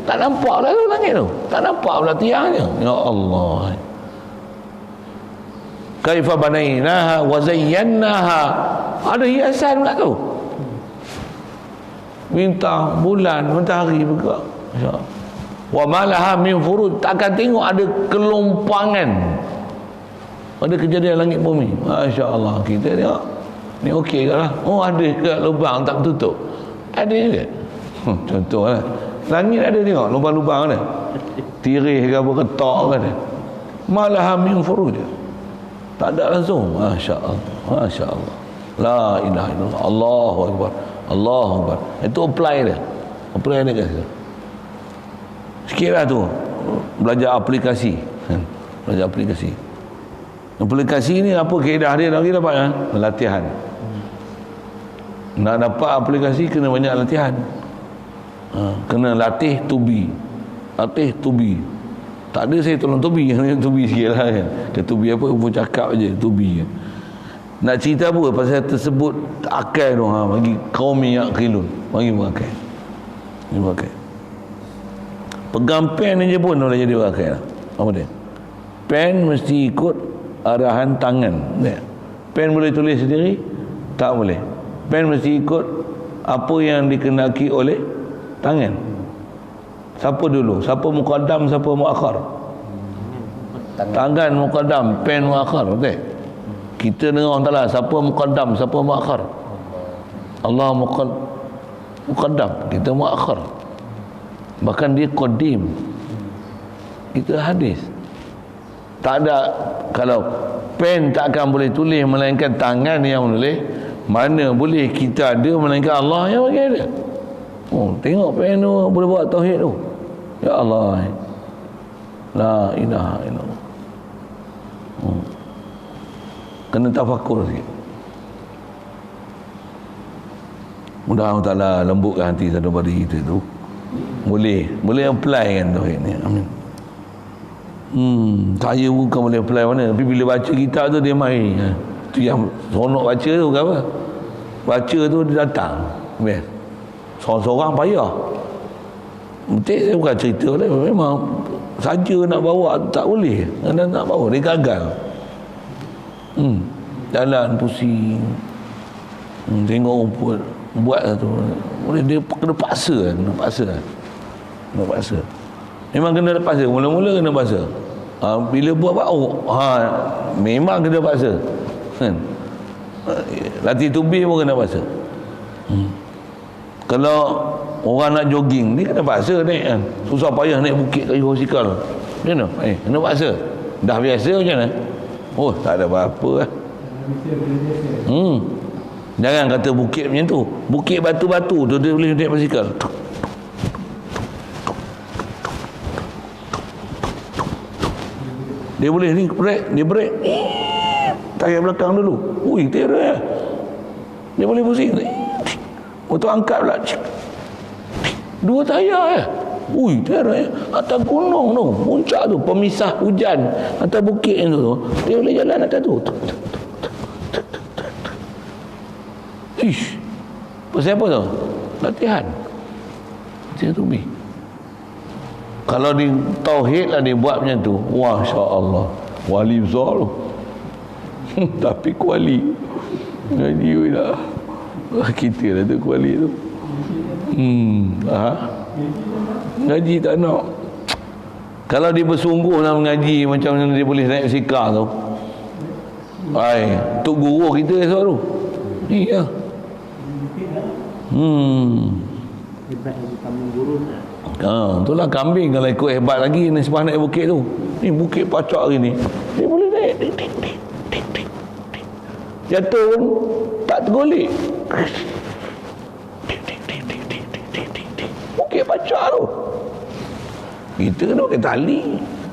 Tak nampak lah tu langit tu. Tak nampak pula tiangnya. Ya Allah. Kaifa banainaha wa zayyannaha. Ada hiasan pula tu. Bintang, bulan, matahari bergerak. Masya-Allah. Wa malaha min furuj. Takkan tengok ada kelompangan pada kejadian langit bumi. Masya-Allah. Kita tengok ni okey ke lah. Ada ke lubang tak tutup. Ada juga. Contohlah langit ada tengok lubang-lubang ada. Tirih ke apa, ketak ke ada. Malaha min furuj. Tak ada langsung. Masya-Allah. La ilaha illallah. Allahu akbar. Allahu akbar. Itu apply dia. Apply dia kat situ. Sikitlah tu belajar aplikasi. Belajar aplikasi. Aplikasi ni apa kaedah dia lagi dapat kan? Latihan. Nak dapat aplikasi kena banyak latihan. Kena latih to be. Latih to be. Tak ada saya tolong to be. To be sikit lah kan. Ke to be apa pun cakap je. To be. Nak cerita apa pasal tersebut akal tu. Bagi kaum yang kilun. Bagi pakai. Bagi pakai. Pegang pen je pun boleh jadi pakai lah. Apa dia? Pen mesti ikut arahan tangan. Pen boleh tulis sendiri? Tak boleh. Pen mesti ikut apa yang dikenaki oleh tangan. Siapa dulu? Siapa muqaddam, siapa muakhir? Tangan muqaddam, pen muakhir. Betul? Kita dengar orang Ta'ala, siapa muqaddam, siapa muakhir? Allah muqaddam, kita muakhir. Bahkan dia qadim. Kita hadis. Tak ada, kalau pen tak akan boleh tulis melainkan tangan yang boleh. Mana boleh kita ada melainkan Allah yang bagi ada. Tengok pen tu boleh buat tauhid tu. Ya Allah. La ilaha illallah. Kena tafakur sikit. Mudah-mudahan Ta'ala lembutkan hati satu pada kita tu. Boleh apply kan tauhid ni. Amin. Saya bukan boleh apply mana, tapi bila baca kitab tu dia main. Tu yang seronok baca tu ke apa? Baca tu dia datang. Best. Seorang-seorang payah. Betul saya bukan cerita lah. Memang saja nak bawa tak boleh. Nak bawa dia gagal. Jalan pusing. Tengok rumput buat tu. Boleh dia kena paksa. Kena paksa. Memang kena paksa. Mula-mula kena paksa. Bila buat memang kena paksa. Latih tubih pun kena paksa. Kalau Orang nak jogging ni kena paksa naik kan. Susah payah naik bukit kayu basikal. Macam mana? Kena paksa. Dah biasa macam mana? Oh, tak ada apa-apa lah. Jangan kata bukit macam tu. Bukit batu-batu tu dia boleh naik basikal. Dia boleh ni dia break. Tayar belakang dulu. Ui, terror. Dia boleh pusing. Motor angkat pula. 2 tayar. Ui, terror. Atas gunung tu, puncak tu, pemisah hujan atas bukit tu. Dia boleh jalan atas tu. Ish. Pasal apa tu? Latihan. Latihan tu ni. Kalau di tauhid lah dia buat macam tu, Masya Allah, wali besar tu. Tapi kuali ngaji lah. Kita lah tu kuali tu. Ngaji tak nak. Kalau dia bersungguh nak mengaji macam mana dia boleh naik basikal tu. Tuk guru kita esok tu. Iya. Hebat lagi kambing gurun. Itulah kambing kalau ikut hebat lagi ni sebab naik bukit tu. Ni bukit pacak ni. Dia boleh naik. Jatuh pun tak tergolek. Bukit pacak tu. Kita kena pakai tali.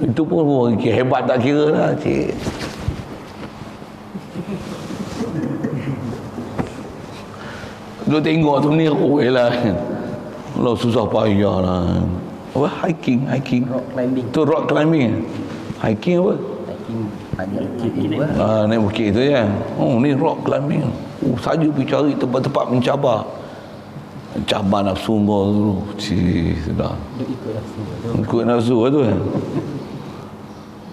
Itu pun hebat tak kira lah. Cik. Duk tengok tu ni lah. Kalau susah payah lah. Apa? Hiking. Rock climbing. Tu rock climbing. Hiking apa? Hiking ada naik bukit tu ya. Oh, ni rock climbing. Saja pergi cari tempat-tempat mencabar. Cabar nafsu kau tu. Sudah. Ikut nafsu tu kan.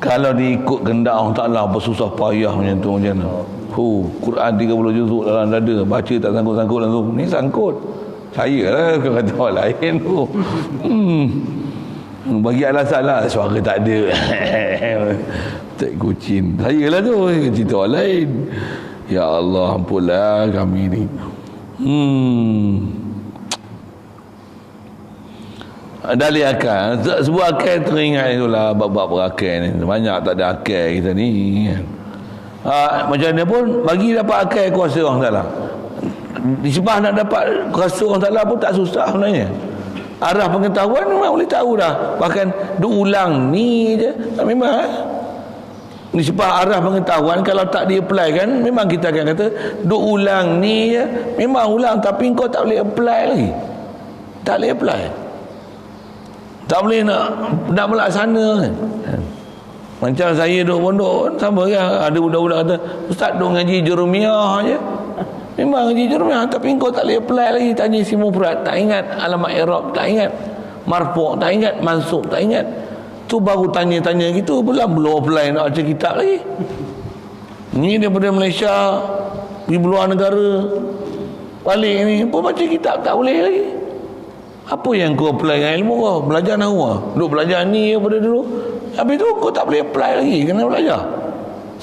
Kalau diikut kehendak Allah Ta'ala, apa susah payah macam tu macam mana. Quran 30 juzuk dalam dada, baca tak sangkut-sangkut langsung. Ni sangkut. Saya lah, kau kata orang lain tu. Bagi alasan lah, suara tak ada. Tak kucing. Saya lah tu, cerita orang lain. Ya Allah, ampunlah kami ni. Dalil akal. Sebuah akal teringat itulah bab-bab berakal ni. Banyak tak ada akal kita ni. Macam mana pun bagi dapat akal kuasa orang Ta'ala. Disebab nak dapat kuasa orang Ta'ala pun tak susah sebenarnya. Arah pengetahuan memang boleh tahu dah. Bahkan ulang ni je memang nisbah arah pengetahuan kalau tak di-apply kan, memang kita akan kata ulang ni je memang ulang, tapi kau tak boleh apply lagi. Tak boleh apply. Tak boleh nak melaksana kan. Macam saya duduk pondok sama kan, ada budak-budak kata ustaz duduk ngaji Jurumiyah je. Memang ngaji Jurumiyah, tapi kau tak boleh apply lagi. Tanya si mufrad tak ingat, alamat i'rab tak ingat, marfu' tak ingat, mansub tak ingat. Tu baru tanya-tanya gitu, belum apply nak baca kitab lagi. Ni daripada Malaysia pergi luar negara, balik ni pun baca kitab tak boleh lagi. Apa yang kau apply dengan ilmu kau? Belajar nahwu, duk belajar ni daripada dulu. Habis tu kau tak boleh apply lagi, kena belajar.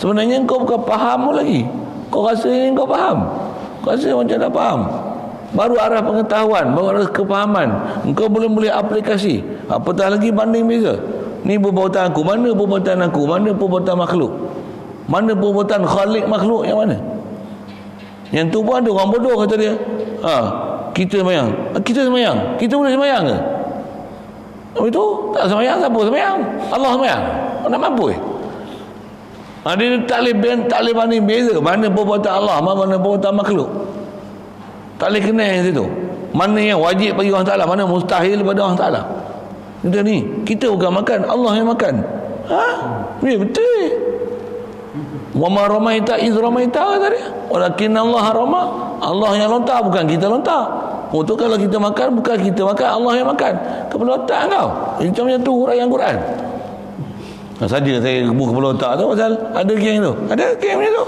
Sebenarnya kau bukan faham pun lagi. Kau rasa ni kau faham, kau rasa macam tak faham. Baru arah pengetahuan, baru arah kefahaman. Engkau boleh aplikasi. Apatah lagi banding beza. Ni perbuatan aku, mana perbuatan aku, mana perbuatan makhluk, mana perbuatan khalik makhluk, yang mana? Yang tu pun ada orang bodoh kata dia, kita semayang. Kita semayang, kita boleh semayang ke? Itu tak semayang, siapa semayang? Allah semayang. Nak mampu dia tak boleh banding beza mana perbuatan Allah, mana perbuatan makhluk. Tak boleh kena yang situ. Mana yang wajib bagi Allah Ta'ala, mana mustahil pada Allah Ta'ala. Kita ni, kita bukan makan, Allah yang makan. Ya betul. Wa ma ramaita iz ramaita kata dia. Walakin Allah rama. Allah yang lontar, bukan kita lontar. Untuk kalau kita makan, bukan kita makan, Allah yang makan. Kepala otak kau. Macam tu huraian Quran. Saja saya gebuk kepala otak tu pasal ada geng tu. Ada geng macam tu.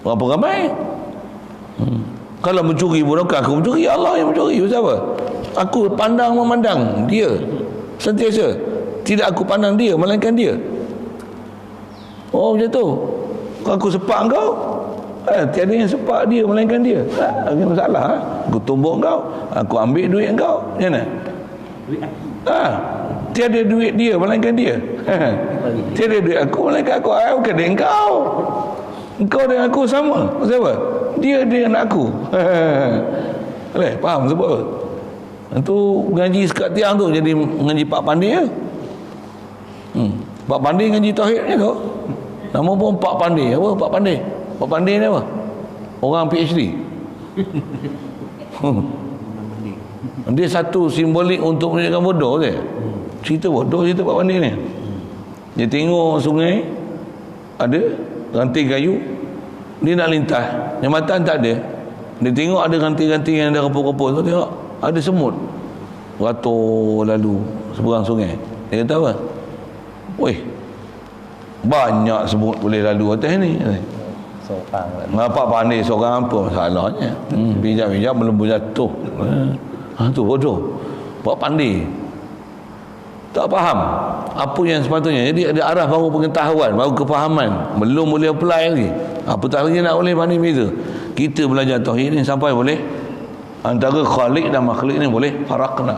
Berapa ramai? Kalau mencuri bukan aku mencuri, Allah yang mencuri. Siapa? Aku pandang memandang dia sentiasa. Tidak aku pandang dia, melainkan dia. Oh macam tu. Kalau aku sepak kau, Tiada yang sepak dia melainkan dia. Ada masalah. Aku tumbuk kau, aku ambil duit kau. Macam mana? Duit aku. Tiada duit dia melainkan dia. Tiada duit aku melainkan aku. Bukan dia engkau. Engkau dengan aku sama. Siapa? Dia dengan aku. Boleh? Faham sebab apa? Itu ngaji sekat tiang tu jadi ngaji Pak Pandai ya? Pak Pandai ngaji tauhid ni tu. Nama pun Pak Pandai. Apa Pak Pandai? Pak Pandai ni apa? Orang PhD. Dia satu simbolik untuk menunjukkan bodoh je. Cerita bodoh cerita Pak Pandai ni. Dia tengok sungai ada ranting kayu, dia nak lintas, jambatan tak ada. Dia tengok ada ranting-ranting yang ada reput-reput tu, tengok ada semut beratur lalu seberang sungai. Dia kata apa? Weh, banyak semut boleh lalu atas ni. Seorang lah. Bapak Pandai seorang apa masalahnya? Bijak-bijak belum jatuh. Tu bodoh. Pak Pandai tak faham apa yang sepatutnya. Jadi ada arah baru pengetahuan, baru kefahaman, belum boleh apply lagi. Apatah lagi nak boleh pandai beza. Kita belajar tauhid ni sampai boleh antara khalik dan makhluk ni boleh faraqna,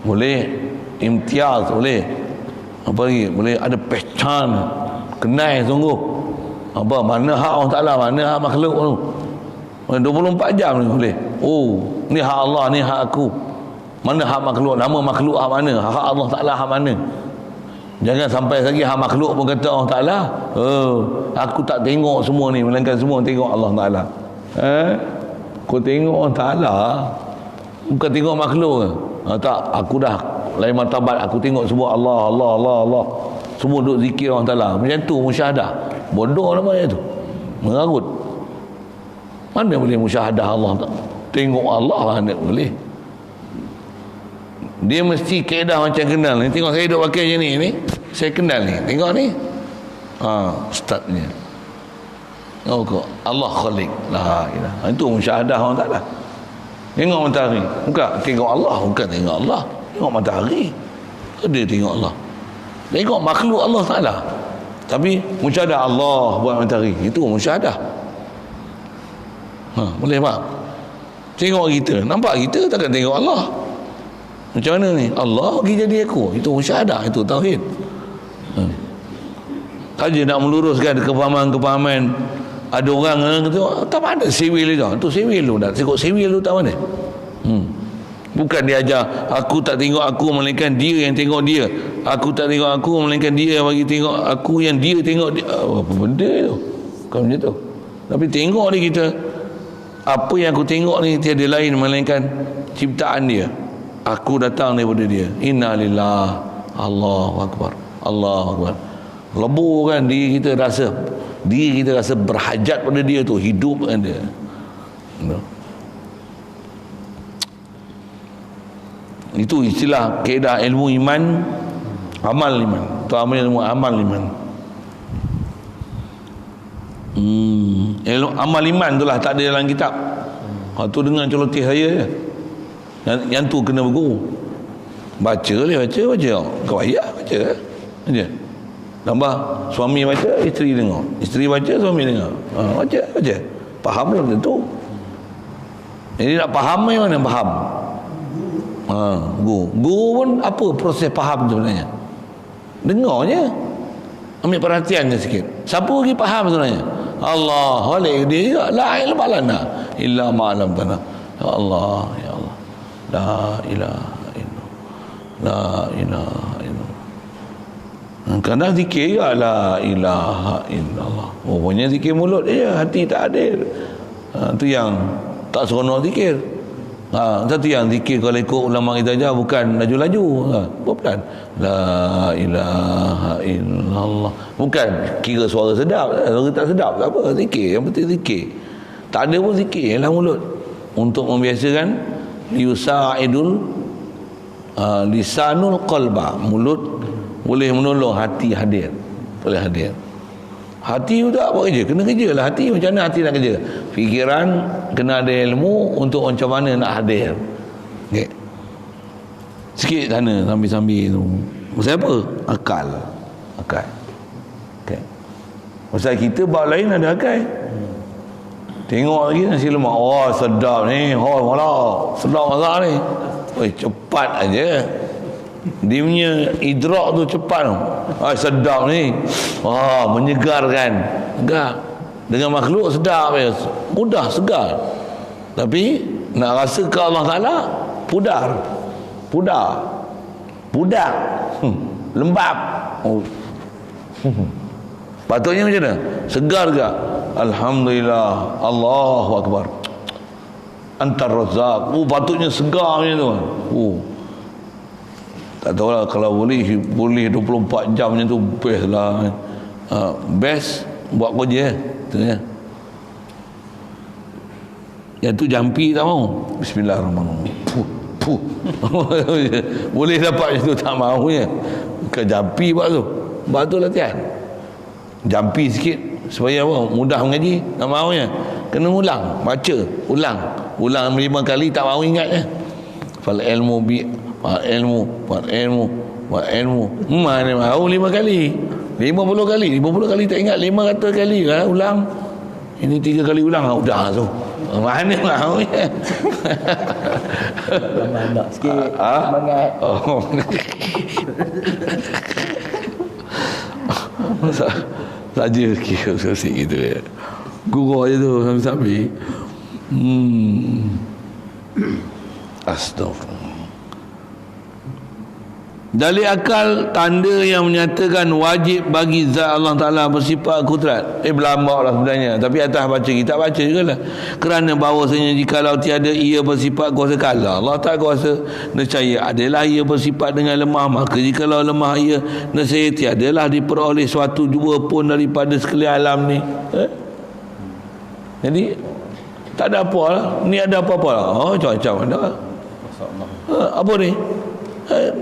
boleh imtiaz, boleh apa lagi, boleh ada pehcan, kenal sungguh apa mana hak Allah Taala, mana hak makhluk tu. 24 jam ni boleh. Oh, ni hak Allah, ni hak aku. Mana hak makhluk, nama makhluk hak mana, hak Allah Taala hak mana. Jangan sampai lagi hak makhluk pun kata Allah Taala, aku tak tengok semua ni, melainkan semua tengok Allah Taala. Kau tengok Allah Taala, bukan tengok makhluk ke? Tak, aku dah lain martabat, aku tengok semua Allah, Allah, Allah, Allah. Semua duk zikir Allah Taala. Macam tu musyahadah. Bodoh namanya tu. Mengarut. Mana boleh musyahadah Allah? Tengok Allah mana boleh. Dia mesti kaedah macam kenal ni. Tengok saya duk pakai macam ni. Saya kenal ni. Tengok ni. Ustaznya. Oh kok Allah khalik. La ilaha. Itu musyahadah orang Taala. Tengok matahari. Bukan tengok Allah, bukan tengok Allah. Tengok matahari. Dia tengok Allah. Tengok makhluk Allah Taala. Tapi musyahadah Allah buat matahari. Itu musyahadah. Boleh faham? Tengok kita, nampak kita takkan tengok Allah. Macam mana ni? Allah pergi jadi aku. Itu musyahadah, itu tauhid. Saja nak meluruskan kefahaman-kefahaman. Ada orang kata, tak ada sewil itu. Itu sewil tu. Tak tengok sewil tu tak mana. Bukan dia ajar, aku tak tengok aku, melainkan dia yang tengok dia. Aku tak tengok aku, melainkan dia yang bagi tengok aku, yang dia tengok dia. Apa benda tu? Bukan macam tu. Tapi tengok ni kita, apa yang aku tengok ni tiada lain melainkan ciptaan dia. Aku datang daripada dia. Inna lillah, Allahu akbar, Allahu akbar. Lebur kan diri kita rasa berhajat pada dia tu, hidup dengan dia. Itu istilah kaedah ilmu iman, amal iman. Tu ilmu amal iman. Amal iman tu lah tak ada dalam kitab. Tu dengan celoteh saya je. Yang tu kena berguru. Baca. Kau ayah baca. Baca. Tambah suami baca, isteri dengar. Isteri baca, suami dengar. Baca. Faham belum tentu. Jadi nak faham mana faham. Guru pun apa proses faham sebenarnya? Dengar je. Ambil perhatian je sikit. Siapa lagi faham sebenarnya? Allah. Walik dia juga. La ilma lana illa ma'alam tanah. Ya Allah, ya Allah. La ilaha illallah. La ilaha illallah. Kadang zikir juga la ilaha illallah. Pokoknya zikir mulut je, hati tak ada. Itu yang tak seronok zikir. Satu yang zikir kalau ikut ulama kita aja bukan laju-laju, pelan. La ilaha illallah. Bukan kira suara sedap, suara tak sedap tak apa, zikir, yang penting zikir. Tak ada pun zikir dalam mulut. Untuk membiasakan yusa'idul lisanul qalba, mulut boleh menolong hati hadir. Boleh hadir. Hati tu tak apa kerja, kena kerja lah hati. Macam mana hati nak kerja? Fikiran kena ada ilmu untuk macam mana nak hadir. Okay. Sikit sana sambil-sambil tu. Pasal apa? Akal. Okay. Pasal kita bab lain ada akal. Tengok lagi nasi lemak. Oh, sedap ni. Oh, malah. Sedap masak ni. Oi, cepat aja. Dia punya idrak tu cepat tu. Ah, sedap ni. Wah, menyegarkan. Enggak. Dengan makhluk sedap ya. Mudah, segar. Tapi nak rasa ke Allah Ta'ala, pudar. Budak. Lembab. Oh. Patutnya macam mana? Segar ke? Alhamdulillah, Allahu Akbar. Antar Razzaq. Oh, patutnya segar macam tu. Oh. Tak tahulah, kalau boleh 24 jam macam tu best lah. Best buat kerja ya. Yang tu jampi tak mau. Bismillahirrahmanirrahim. Puh. Boleh dapat macam tu, tak mau ya. Bukan jampi buat tu. Buat tu latihan. Jampi sikit supaya apa? Mudah mengaji. Tak mau ya. Kena ulang, baca, ulang 5 kali, tak mau ingatnya. Fal ilmu bi ilmu. Mana mau 5 kali. 50 kali tak ingat, 500 kali lah ulang. Ini 3 kali ulang udah tu. Mana mau ya. Nak sikit semangat. Oh. Saja sikit gitu ya. Gurau je tu sampai-sampai. Astagfirullah. Dalil akal, tanda yang menyatakan wajib bagi zat Allah Ta'ala bersifat kudrat. Berlambak lah sebenarnya, tapi atas baca kitab baca juga lah. Kerana bahawasanya jikalau tiada ia bersifat kuasa kala, Allah tak kuasa, nescaya adalah ia bersifat dengan lemah. Maka jikalau lemah ia, nescaya tiadalah diperoleh suatu jua pun daripada sekalian alam ni. Jadi tak ada apa lah. Ni ada apa-apa lah. Oh, macam-macam ada. Apa ni?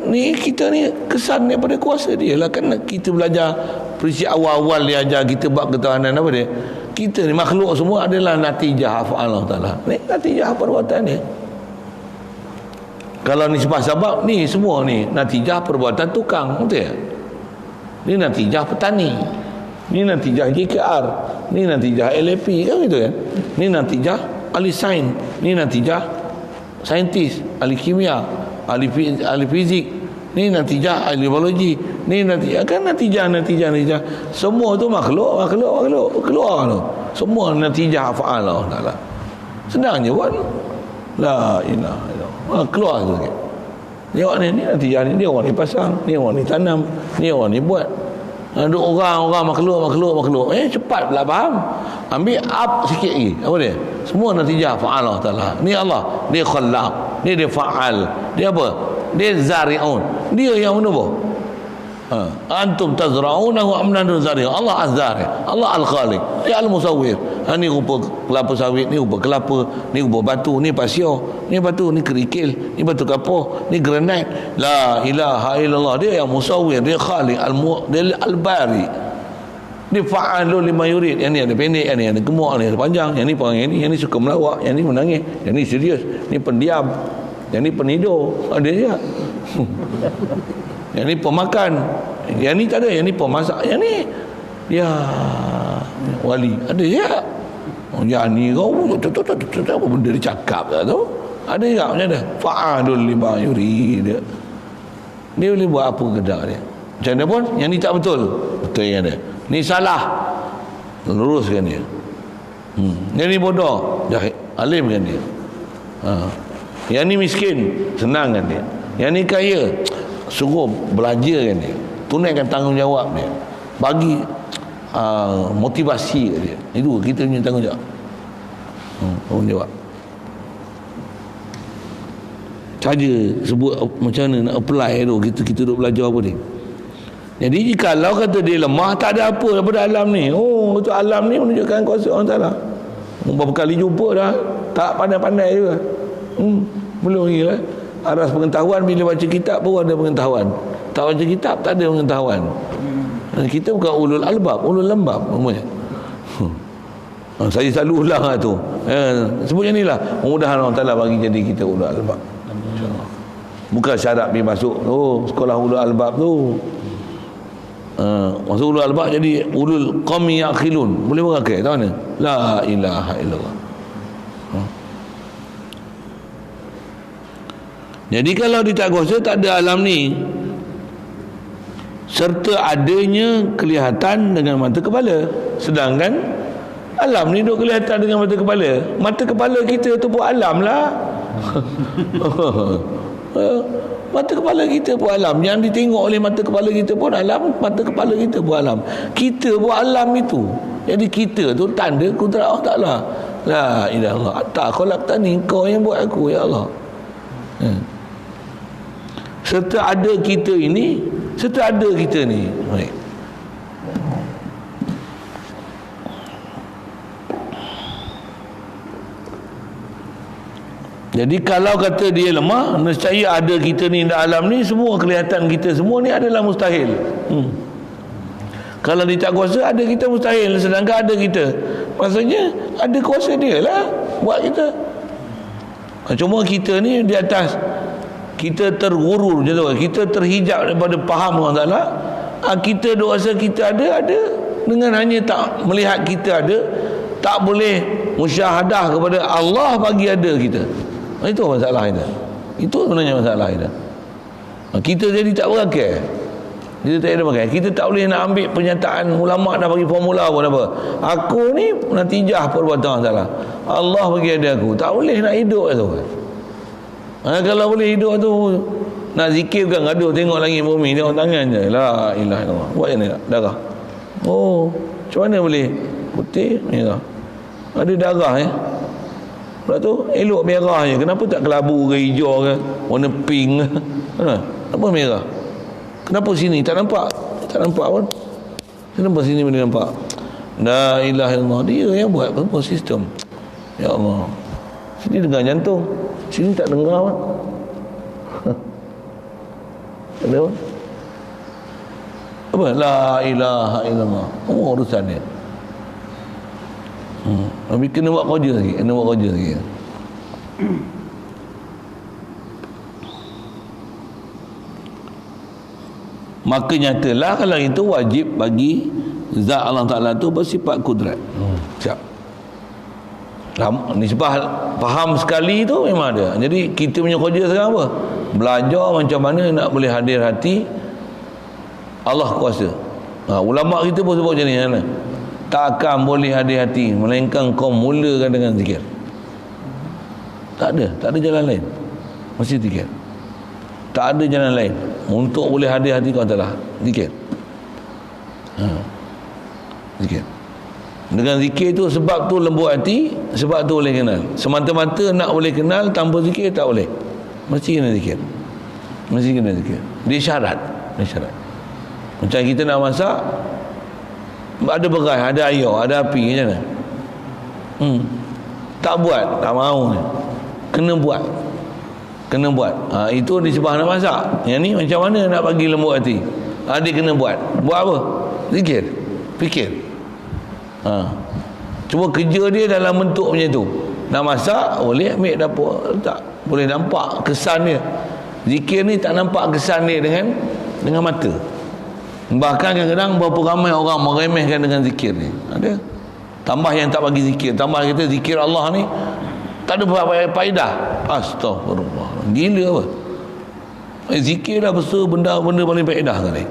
Ni kita ni kesan daripada kuasa dia lah. Kan kita belajar prinsip awal-awal dia ajar kita bab ketahanan apa dia. Kita ni makhluk semua adalah natijah hafal Allah Ta'ala. Ni natijah perbuatan dia. Kalau ni sebab ni semua ni natijah perbuatan tukang, betul tak? Ni natijah petani, ni natijah JKR, ni natijah LAP, kan gitu kan. Ni natijah ahli sains, ni natijah saintis, ahli kimia, ahli fizik, ni natijah ahli biologi, ni natijah, kan natijah semua tu makhluk keluar tu semua natijah af'al Allah Ta'ala. Senang je buat. La ilaha illallah. Keluar tu sikit. Tengok ni natijah ni, dia orang ni pasang, ni orang ni tanam, ni orang ni buat. Ada orang makhluk. Cepat pula faham. Ambil up sikit lagi. Apa dia? Semua natijah fa'al Allah Ta'ala. Ni Allah, dia khallaq, dia fa'al, dia apa? Dia zari'un. Dia yang menubur. Antum tazra'unahu am nahnu zari'un. Allah az-zari', Allah al-khaliq, dia al-musawwir. Ni rupa kelapa sawit, ni rupa kelapa, ni rupa batu, ni pasir, ni batu, ni kerikil, ni batu kapur, ni granit. La ilaha illallah. Dia yang musawwir, dia khaliq, dia al-bari. Dia fa'alul lima yurid. Yang ni ada pendek, yang ni ada gemuk, yang ni ada panjang, yang ni perangai ni, yang ni suka melawak, yang ni menangis, yang ni serius, ni pendiam, yang ni penidur, ada je. Yang ni pemakan, yang ni tak ada, yang ni pemasak, yang ni ya wali, ada je. Yang ni kau apa benda dia cakap tak tu? Ada je macam mana? Fa'alul lima yurid. Dia boleh buat apa kedak dia. Macam mana pun yang ni tak betul yang dia. Ni salah, luruskan dia. Yang ni bodoh, jahil, alimkan dia. Yang ni miskin, senangkan dia. Yang ni kaya, suruh belajarkan dia, tunaikan tanggungjawab dia, bagi motivasi kat dia. Itu kita punya tanggungjawab. Tanggungjawab. Saja sebut macam mana nak apply tu, kita duk belajar apa ni. Jadi jikalau kata dia lemah, tak ada apa daripada alam ni. Oh, itu alam ni menunjukkan kuasa Allah Ta'ala. Berapa kali jumpa dah, tak pandai-pandai juga. Belum lagi lah. Aras pengetahuan, bila baca kitab baru ada pengetahuan. Tak baca kitab tak ada pengetahuan. Kita bukan ulul albab, ulul lembab namanya. Saya selalu ulang lah tu. Sebut yang ni lah. Mudah-mudahan Allah Ta'ala bagi jadi kita ulul albab. Bukan syarat pergi masuk sekolah ulul albab tu. Masuk ulul albab jadi ulul qawmi yaqilun. Boleh pakai tahu mana? La ilaha illallah. Jadi kalau di tak kuasa tak ada alam ni, serta adanya kelihatan dengan mata kepala, sedangkan alam ni duk kelihatan dengan mata kepala. Mata kepala kita tu pun alam lah. Mata kepala kita pun alam. Yang ditengok oleh mata kepala kita pun alam. Mata kepala kita pun alam. Kita pun alam itu. Jadi kita tu tanda kudrat Allah Ta'ala. La ilaha illallah. Tak khalaqtani, kau yang buat aku, ya Allah. Serta ada kita ini, serta ada kita ni. Baik. Jadi kalau kata dia lemah, nescaya ada kita ni dalam alam ni, semua kelihatan kita semua ni adalah mustahil. Kalau dia tak kuasa, ada kita mustahil. Sedangkan ada kita, maksudnya ada kuasa dia lah buat kita. Cuma kita ni di atas, kita tergurur macam tu, kita terhijab daripada faham Allah Ta'ala. Kita duk rasa kita ada dengan hanya tak melihat kita ada, tak boleh musyahadah kepada Allah bagi ada kita. Itu masalah kita. Itu sebenarnya masalah kita. Kita jadi tak berakal. Kita tak ada pakai. Kita tak boleh nak ambil pernyataan ulama dah bagi formula pun apa. Aku ni natijah perbuatan salah. Allah bagi ada aku. Tak boleh nak hidup tu. Kalau boleh hidup tu, nak zikir kan gaduh tengok langit bumi, tengok tangan je. La ilaha illallah. Buat yang ni darah. Oh, macam mana boleh putih merah? Ada darah Lepas tu elok merah je. Kenapa tak kelabu ke hijau ke, warna pink ke? Kenapa merah? Kenapa sini tak nampak? Tak nampak pun. Kenapa sini boleh nampak? La ilaha illallah. Dia yang buat apa sistem. Ya Allah. Sini dengar jantung, sini tak dengar pun. Ada pun. Apa? La ilaha illallah. Urusan dia. Tapi kena buat kerja lagi. Maka nyatalah kalau itu wajib bagi zat Allah Ta'ala tu bersifat kudrat. Siap. Nisbah faham sekali tu memang ada. Jadi kita punya kerja sekarang apa? Belajar macam mana nak boleh hadir hati Allah kuasa. Ulama kita pun sebut macam ni, tak akan boleh hadir hati melainkan kau mulakan dengan zikir. Tak ada jalan lain. Mesti zikir. Tak ada jalan lain untuk boleh hadir hati kau adalah zikir. Zikir. Dengan zikir tu, sebab tu lembut hati, sebab tu boleh kenal. Semata-mata nak boleh kenal tanpa zikir tak boleh. Mesti kena zikir. Dia syarat. Macam kita nak masak, ada beras, ada air, ada api, macam mana? Tak buat, tak mahu. Kena buat. Itu disebut nak masak. Yang ni macam mana nak bagi lembut hati? Dia kena buat. Buat apa? Zikir. Fikir. Cuma kerja dia dalam bentuk macam tu. Nak masak, boleh ambil dapur, tak boleh nampak kesan dia. Zikir ni tak nampak kesan dia dengan mata. Bahkan kadang-kadang berapa ramai orang meremehkan dengan zikir ni. Ada. Tambah yang tak bagi zikir, tambah kita zikir Allah ni tak ada faedah. Astagfirullah. Gila apa? Zikir dah besar benda paling faedah kali.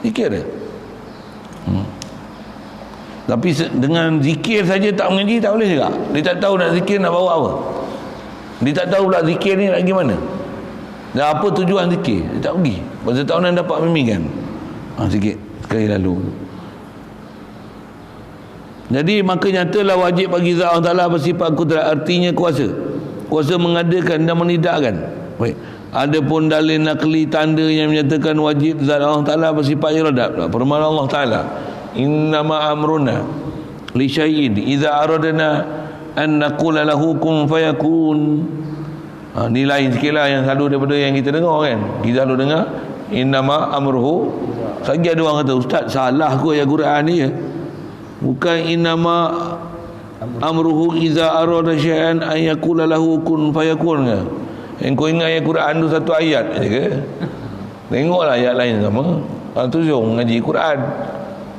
Zikir dia. Tapi dengan zikir saja tak mengaji tak boleh juga. Dia tak tahu nak zikir nak bawa apa. Dia tak tahu pula zikir ni nak pergi mana. Dan apa tujuan zikir. Dia tak pergi. Pasal tak pernah dapat bimbingan. Sikit sekali lalu. Jadi maka nyatalah wajib bagi zat Allah Ta'ala bersifat kudrat. Artinya kuasa mengadakan dan menidakkan. Baik. Ada pun dalil nakli tanda yang menyatakan wajib zat Allah Ta'ala bersifat iradat. Firman Allah Ta'ala, innama amruna li syai'in idza aradna an naqula lahu kun fayakun. Ni lain sikitlah yang selalu daripada yang kita dengar kan. Kita selalu dengar innama amruhu. Lagi ada orang kata, ustaz salah kot ayat Quran ni ya. Bukan innama amruhu idza arada syai'an an yaqula lahu kun fayakun ke. Yang kau ingat ayat Quran tu satu ayat je ke? Tengoklah ayat lain sama. tu jom ngaji Quran.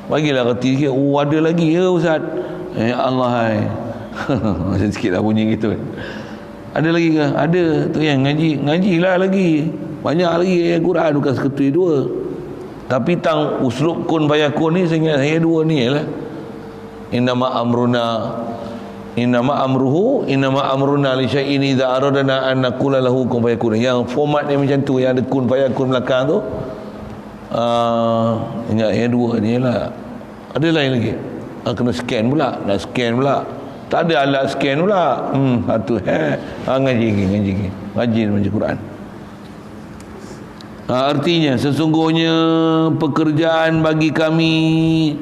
Bagilah reti sikit. Oh, ada lagi ya Ustaz. Allah hai. Macam sikit lah bunyi gitu. Ada lagi ke? Ada. Tu yang ngajilah lagi. Banyak lagi ayat Quran, bukan seketui dua. Tapi tang uslub kun fayakun ni saya ingat saya dua ni lah. Innama amruna li syai'in idza aradna an naqula lahu kun fayakun. Yang format dia macam tu, yang ada kun fayakun belakang tu. Ingat ayat dua ni lah. Ada lain lagi. Kena scan pula, nak scan pula. Tak ada alat scan pula. Satu ngaji baca Quran. Artinya sesungguhnya pekerjaan bagi kami,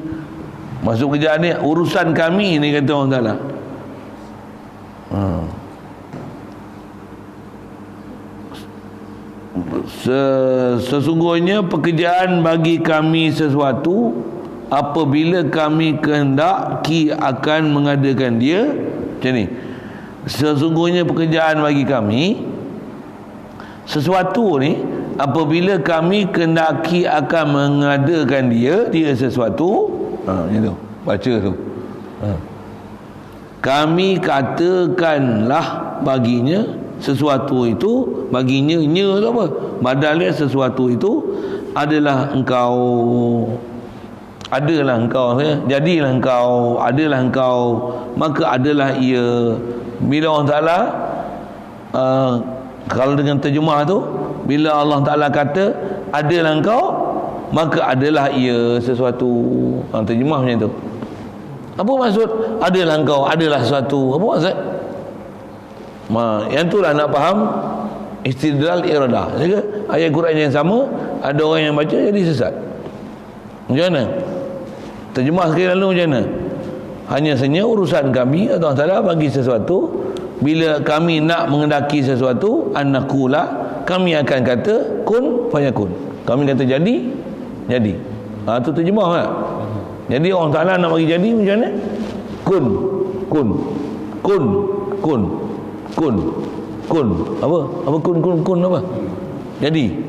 masuk kerjaan ni urusan kami ni, kata Allah Taala. Sesungguhnya pekerjaan bagi kami sesuatu apabila kami kehendaki akan mengadakan dia. Macam ni, sesungguhnya pekerjaan bagi kami sesuatu ni apabila kami kehendaki akan mengadakan dia sesuatu. Macam tu baca tu. Kami katakanlah baginya sesuatu itu, baginya nya tu apa, badalnya sesuatu itu adalah engkau, adalah engkau, jadilah engkau, adalah engkau, maka adalah ia. Bila Allah Ta'ala kalau dengan terjemah tu, bila Allah Ta'ala kata adalah engkau, maka adalah ia sesuatu. Terjemah macam tu. Apa maksud adalah engkau, adalah sesuatu? Apa maksud? Yang itulah nak faham istidlal iradah. Jadi ayat Quran yang sama, ada orang yang baca jadi sesat. Macam mana? Terjemah sekali lalu macam mana? Hanya saja urusan kami, Allah Ta'ala bagi sesuatu, bila kami nak mengendaki sesuatu, an-naqula, kami akan kata kun fayakun. Kami kata jadi. Itu terjemah tak? Jadi Allah Ta'ala nak bagi jadi macam mana? Kun. Apa kun apa? Jadi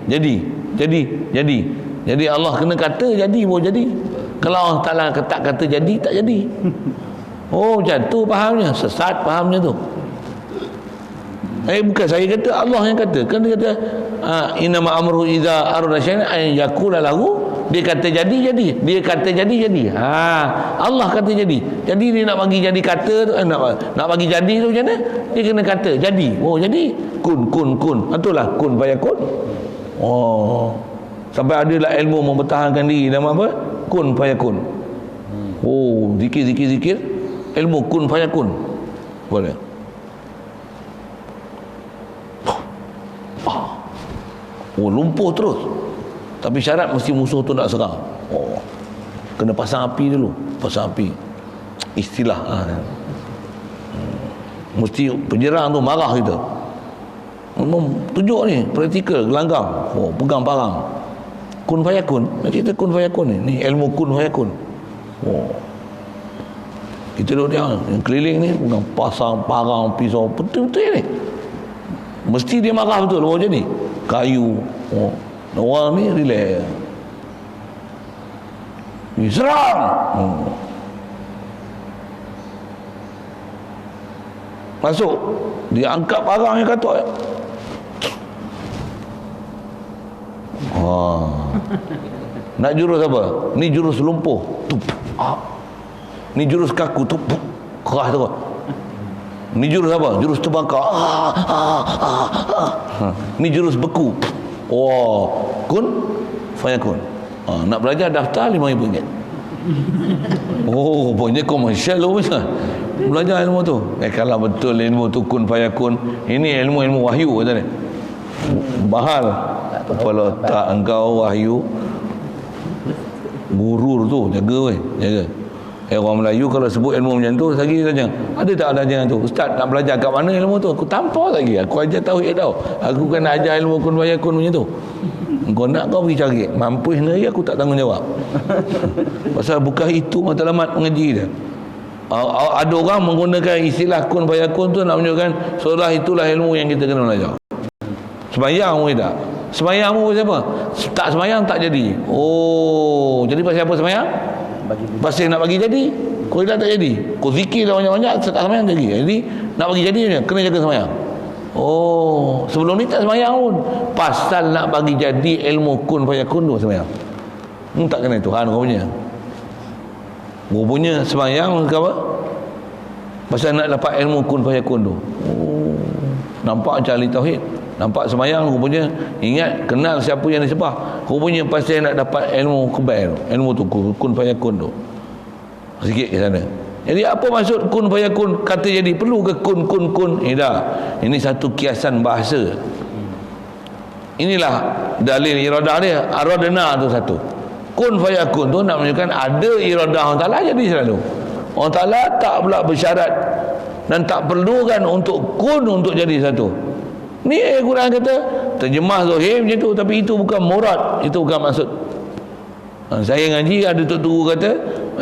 Allah kena kata jadi baru jadi. Kalau Allah Ta'ala tak kata jadi, tak jadi. Oh, macam tu fahamnya. Sesat fahamnya tu. Bukan saya kata, Allah yang kata. Kan dia kata innama amruhu idza arada syai'an an yaqula lahu. Dia kata jadi. Dia kata jadi. Allah kata jadi. Jadi dia nak bagi jadi kata tu, nak bagi jadi tu macam mana? Dia kena kata jadi. Oh, jadi kun. Itulah kun fayakun. Oh. Sampai adalah ilmu mempertahankan diri nama apa? Kun fayakun. Oh, zikir. Ilmu kun fayakun. Boleh. Oh, lumpuh terus. Tapi syarat mesti musuh tu nak serang. Oh, kena pasang api dulu. Pasang api. Istilah. Mesti penyerang tu marah kita. Tunjuk ni, praktikal, gelanggang. Oh, pegang parang. Kun fayakun. Nak cerita kun fayakun ni. Ni ilmu kun fayakun. Oh. Kita duduk dia yang keliling ni pegang pasang parang, pisau, betul-betul ni. Mesti dia marah betul macam ni. Kayu. Oh. Orang ni relax. Ni serang. Masuk. Dia angkat parang yang katuk. Nak jurus apa? Ni jurus lumpuh. Ni jurus kaku. Kerah tu. Ni jurus apa? Jurus terbakar. Ni jurus beku. Oh, kun fayakun. Nak belajar daftar RM5,000. Oh, punya komersial lu bisa. Belajar ilmu tu. Kalau betul ilmu tu kun fayakun, ini ilmu wahyu kata ni. Bahal. Kalau tak engkau wahyu, gurur tu jaga weh, jaga. Orang Melayu kalau sebut ilmu macam tu, lagi tanya, ada tak ada macam tu? Ustaz nak belajar kat mana ilmu tu? Aku tanpa lagi. Aku ajar tauhid tau. Aku kan nak ajar ilmu kun fayakun macam tu. Kau nak kau pergi cari. Mampu sendiri aku tak tanggungjawab. Pasal bukan itu matlamat mengaji dia. Ada orang menggunakan istilah kun fayakun tu nak menunjukkan seolah itulah ilmu yang kita kena belajar. Sembahyang pun tak. Semayangmu pasal apa? Tak semayang tak jadi. Oh, jadi pasal apa semayang? Pasal nak bagi jadi. Kau tidak tak jadi. Kau zikir banyak-banyak tak semayang jadi. Jadi nak bagi jadi kena jaga semayang. Oh, sebelum ni tak semayang pun. Pasal nak bagi jadi ilmu kun fayakun tu semayang. Tak kena Tuhan kau punya. Rupanya semayang ke apa? Pasal nak dapat ilmu kun fayakun tu. Oh, nampak macam ahli tauhid. Nampak semayang rupanya ingat kenal siapa yang disembah. Rupanya pasal nak dapat ilmu kebal tu. Ilmu tu kun fayakun tu. Sikit ke sana. Jadi apa maksud kun fayakun? Kata jadi perlu ke kun. Dah. Ini satu kiasan bahasa. Inilah dalil iradah dia. Aradna tu satu. Kun fayakun tu nak menunjukkan ada iradah Allah Ta'ala jadi selalu. Allah Ta'ala tak pula bersyarat dan tak perlukan untuk kun untuk jadi satu. Ni Quran kata terjemah zahir macam tu, tapi itu bukan murad, itu bukan maksud. Saya ngaji ada tok guru kata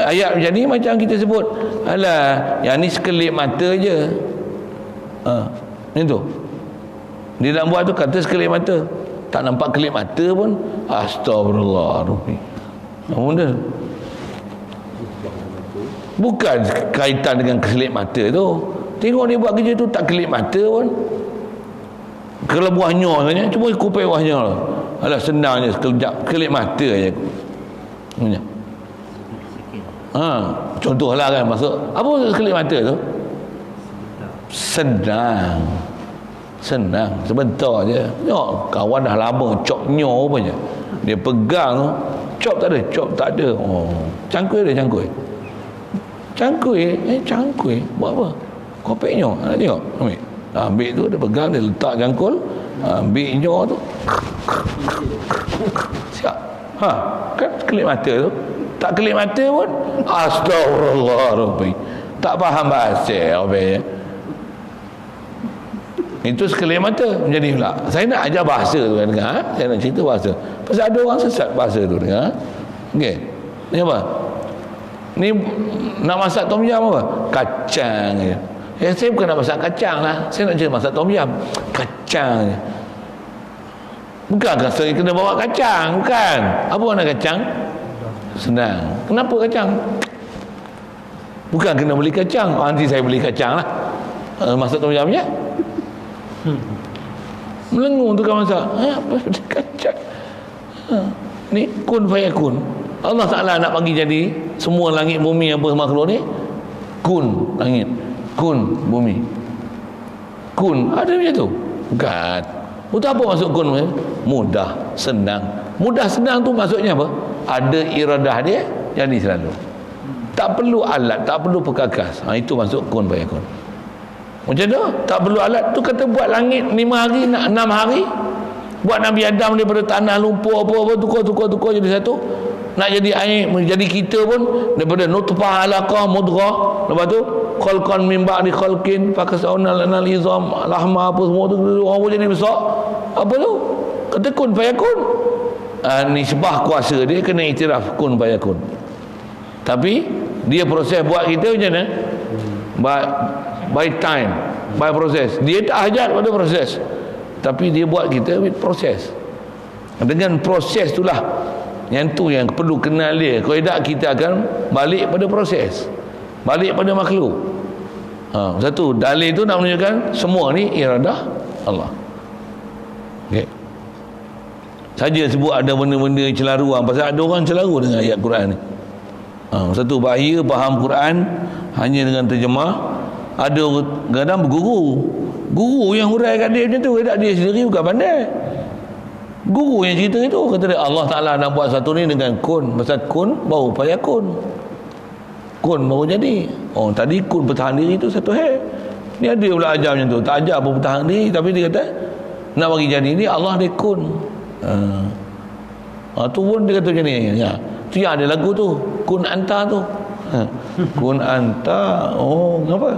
ayat macam ni macam kita sebut, alah yang ni sekelip mata je. Macam tu. Dia nak buat tu kata sekelip mata. Tak nampak kelip mata pun. Astagfirullah. Benda bukan kaitan dengan kelip mata tu. Tengok dia buat kerja tu tak kelip mata pun. Kalau buahnya sebenarnya cuma kupai buahnya lah. Alah senang je sekejap kelip mata aja. Contohlah kan maksud apa maksud kelip mata tu? Senang sebentar je. Tengok kawan dah lama cop nyo apa je. Dia pegang tu cop tak ada. Oh, cangkui buat apa? Kopeknya nak tengok ambil tu dia pegang, dia letak jangkul, ambil nyo tu siap. Kan kelip mata tu tak kelip mata pun. Astagfirullah. Tak faham bahasa apa ya. Itu sekelip mata menjadi pula. Saya nak ajar bahasa tu kan dengar. Saya nak cerita bahasa. Pasal ada orang sesat bahasa tu dengar. Okey. Ni apa? Ni nak masak tom yam apa? Kacang je. Saya bukan nak masak kacang lah. Saya nak cerita masak tom yam. Kacang je. Bukan saya kena bawa kacang. Bukan. Apa warna kacang? Senang. Kenapa kacang? Bukan kena beli kacang. Nanti saya beli kacang lah. Masak tom yam je. Melengung tu kan masak. Apa kacang? Ni kun fayakun. Allah Ta'ala nak bagi jadi semua langit bumi apa makhluk ni kun langit, kun bumi, kun ada macam tu? Bukan. Itu apa maksud kun? Mudah, senang. Mudah senang tu maksudnya apa? Ada iradah dia jadi selalu. Tak perlu alat, tak perlu perkakas. Itu maksud kun fayakun. Macam tu, tak perlu alat tu. Kata buat langit 5 hari, 6 hari, buat Nabi Adam daripada tanah lumpur apa-apa tukar jadi satu. Nak jadi air, menjadi kita pun daripada nutfah alaqah mudghah, lepas tu khalqan min ba'di khalqin fakasawna lanal izam lahma apa semua tu orang pun jadi besar. Apa tu? Kata kun fayakun. Nisbah kuasa dia kena iktiraf kun fayakun. Tapi dia proses buat kita macam mana? By time, by proses. Dia tak hajat pada proses, tapi dia buat kita with proses. Dengan proses itulah yang tu yang perlu kenal dia. Kalau tidak kita akan balik pada proses, balik pada makhluk. Satu dalil tu nak menunjukkan semua ni iradah Allah. Okay. Saja sebut ada benda-benda celaruan. Pasal ada orang celaru dengan ayat Quran ni. Satu bahaya faham Quran hanya dengan terjemah. Ada kadang guru yang huraikan dia macam tu. Tak, dia sendiri bukan pandai. Guru yang cerita itu kata dia Allah Ta'ala nak buat satu ni dengan kun. Pasal kun baru fayakun. Kun baru jadi. Tadi kun bertahan diri tu satu hal. Ni ada pula ajar macam tu. Tak ajar pun bertahan diri, tapi dia kata nak bagi jadi ni Allah dia kun. Tu pun dia kata macam ni ya. Tu yang ada lagu tu kun anta tu. Kun anta. Kenapa?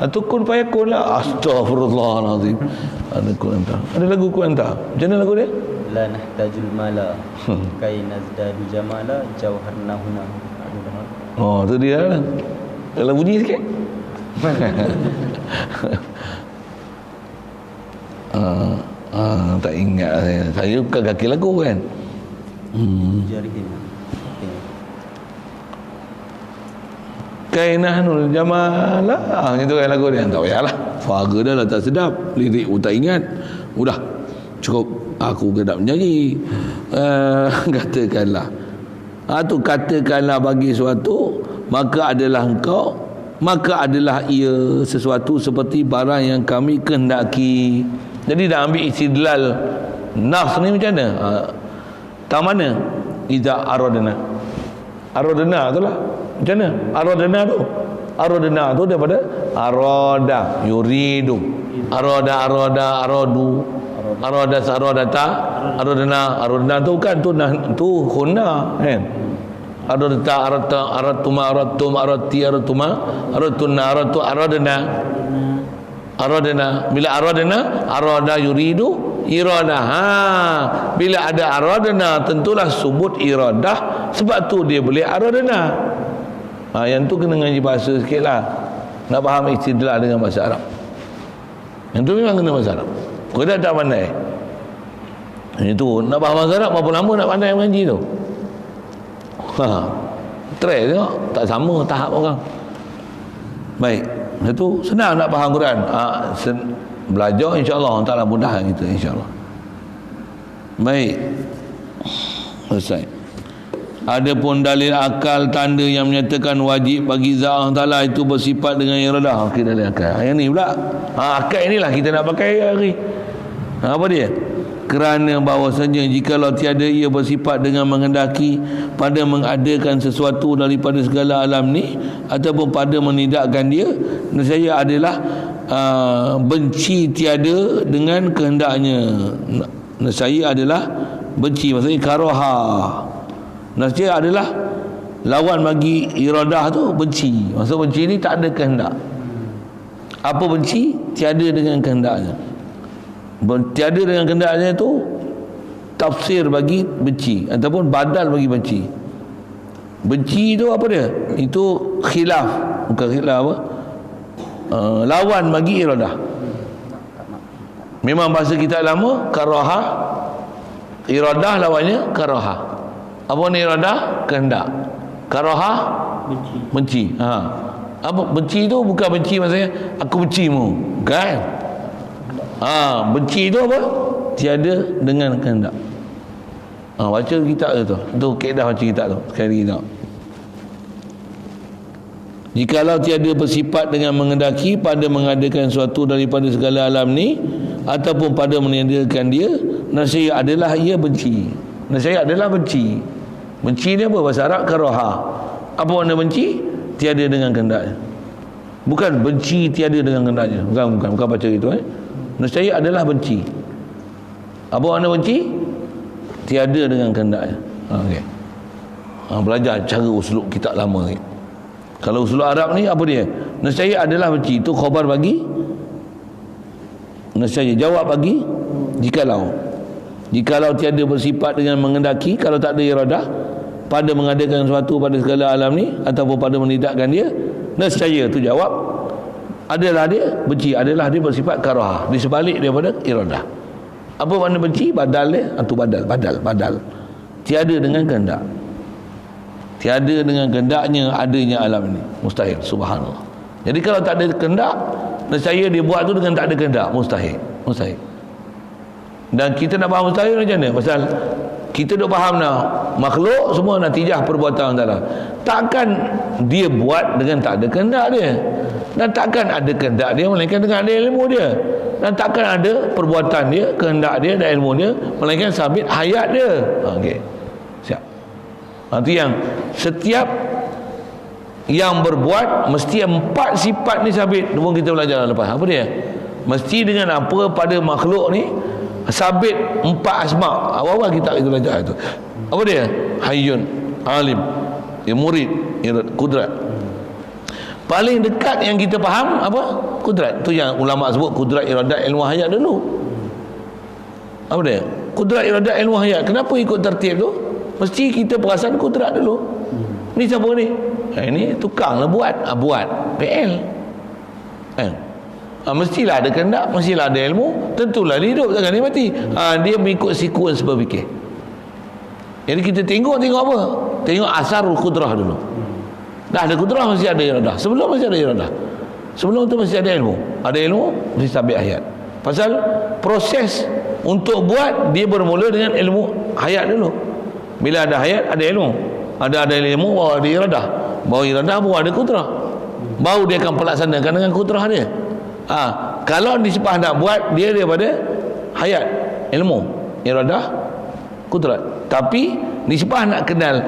Itu kun fayakun lah. Astaghfirullahalazim. Ada kun anta. Ada lagu kun anta. Macam mana lagu dia? La nahtajul mala kai nazdadu jamala jauharna huna. Tu dia lah. Dalam bunyi sikit. Tak ingat saya. Saya bukan kaki lagu kan. Jarihin. Kainahnul Jamalah. Itu kan lagu dia. Tak payahlah. Faga dah lah tak sedap. Lirik pun tak ingat. Udah. Cukup. Aku kedap menyanyi. Katakanlah. Katakanlah bagi suatu, maka adalah engkau, maka adalah ia sesuatu seperti barang yang kami kehendaki. Jadi dah ambil istidlal nafs ni macam mana? Tak mana? Iza aradna. Aradna tu lah. Macam mana? Aradna tu daripada arada, yuridu. Aradu. Aradna tu kan tu khuna kan. Aradna. Bila arada yuridu iradah. Bila ada aradna tentulah subut iradah, sebab tu dia boleh aradna. Yang tu kena ngaji bahasa sikitlah. Nak faham istidlal dengan bahasa Arab. Yang tu memang kena bahasa Arab. Kau dah tak pandai. Itu nak faham bahasa Arab berapa lama nak pandai mengaji tu? Try tengok, tak sama tahap orang. Baik. Itu senang nak faham Quran. Belajar insya-Allah Allah Taala mudahkan kita insya-Allah. Baik. Selesai. Adapun dalil akal tanda yang menyatakan wajib bagi zat Allah Taala itu bersifat dengan iradah. Okey, dalil akal. Yang ni pula. Akal inilah kita nak pakai hari. Apa dia? Kerana bahawasanya jikalau tiada ia bersifat dengan menghendaki pada mengadakan sesuatu daripada segala alam ni ataupun pada menidakkan dia, nescaya adalah benci tiada dengan kehendaknya. Nescaya adalah benci, maksudnya karaha. Nescaya adalah lawan bagi iradah tu benci. Maksud benci ni tak ada kehendak. Apa benci? Tiada dengan kehendaknya. Tiada dengan kehendaknya itu tafsir bagi benci ataupun badal bagi benci. Benci itu apa dia? Itu khilaf, bukan khilaf apa? Lawan bagi iradah. Memang bahasa kita lama karaha, iradah lawannya karaha. Apa ni iradah? Kehendak. Karaha benci. Apa benci itu? Bukan benci maksudnya aku bencimu, bukan. Benci itu apa? Tiada dengan kehendak. Baca kitab tu. Tu kaedah baca kitab tu. Sekali lagi tengok. Jikalau tiada bersifat dengan menghendaki pada mengadakan suatu daripada segala alam ni ataupun pada meniadakan dia, nescaya adalah ia benci. Nescaya adalah benci. Benci ni apa? Bahasa Arab karaha. Apa makna benci? Tiada dengan kehendaknya. Bukan benci tiada dengan kehendaknya. Bukan baca itu nescaya adalah benci. Apa makna benci? Tiada dengan kehendaknya. Okey. Belajar cara uslub kitab lama ni. Kalau uslub Arab ni apa dia? Nescaya adalah benci. Itu khabar bagi nescaya, jawab bagi jikalau tiada bersifat dengan menghendaki, kalau tak ada iradah pada mengadakan sesuatu pada segala alam ni ataupun pada menidakkan dia, nescaya tu jawab adalah dia benci, adalah dia bersifat karaha, di sebalik daripada iradah. Apa makna benci? Badal dia, itu badal. Tiada dengan kehendak. Tiada dengan kehendaknya adanya alam ini. Mustahil, subhanallah. Jadi kalau tak ada kehendak, nescaya dia buat tu dengan tak ada kehendak, mustahil. Dan kita nak faham mustahil macam mana? Pasal kita dah faham dah, makhluk semua natijah perbuatan Allah. Takkan dia buat dengan tak ada kehendak dia, dan takkan ada kehendak dia melainkan dengan ada ilmu dia, dan takkan ada perbuatan dia, kehendak dia dan ilmu dia melainkan sabit hayat dia. Okey, siap. Itu yang setiap yang berbuat mesti 4 sifat ni sabit. Pun kita belajar lepas. Apa dia? Mesti dengan apa pada makhluk ni sabit 4 asma. Awal-awal kita belajar itu. Apa dia? Hayyun, alim, murid, kudrat. Paling dekat yang kita faham apa? Kudrat. Tu yang ulama sebut kudrat, iradat, ilmu hayat dulu. Apa dia? Kudrat, iradat, ilmu hayat. Kenapa ikut tertib tu? Mesti kita perasan kudrat dulu. Ni siapa ni? Ini tukang lah buat. Buat PL. Mestilah ada kehendak, mestilah ada ilmu, tentulah dia hidup, takkan dia mati. Dia mengikut sekuens berfikir. Jadi kita tengok apa? Tengok asarul kudrah dulu. Dah ada kudrah, mesti ada iradah. Sebelum mesti ada iradah. Sebelum tu mesti ada ilmu. Ada ilmu, mesti sabit hayat. Pasal proses untuk buat, dia bermula dengan ilmu hayat dulu. Bila ada hayat, ada ilmu. Ada ilmu, baru ada iradah. Baru iradah, baru ada kudrah. Baru dia akan pelaksanakan dengan kudrah dia. Kalau disepah nak buat, dia daripada hayat, ilmu, iradah, kudrat. Tapi disepah nak kenal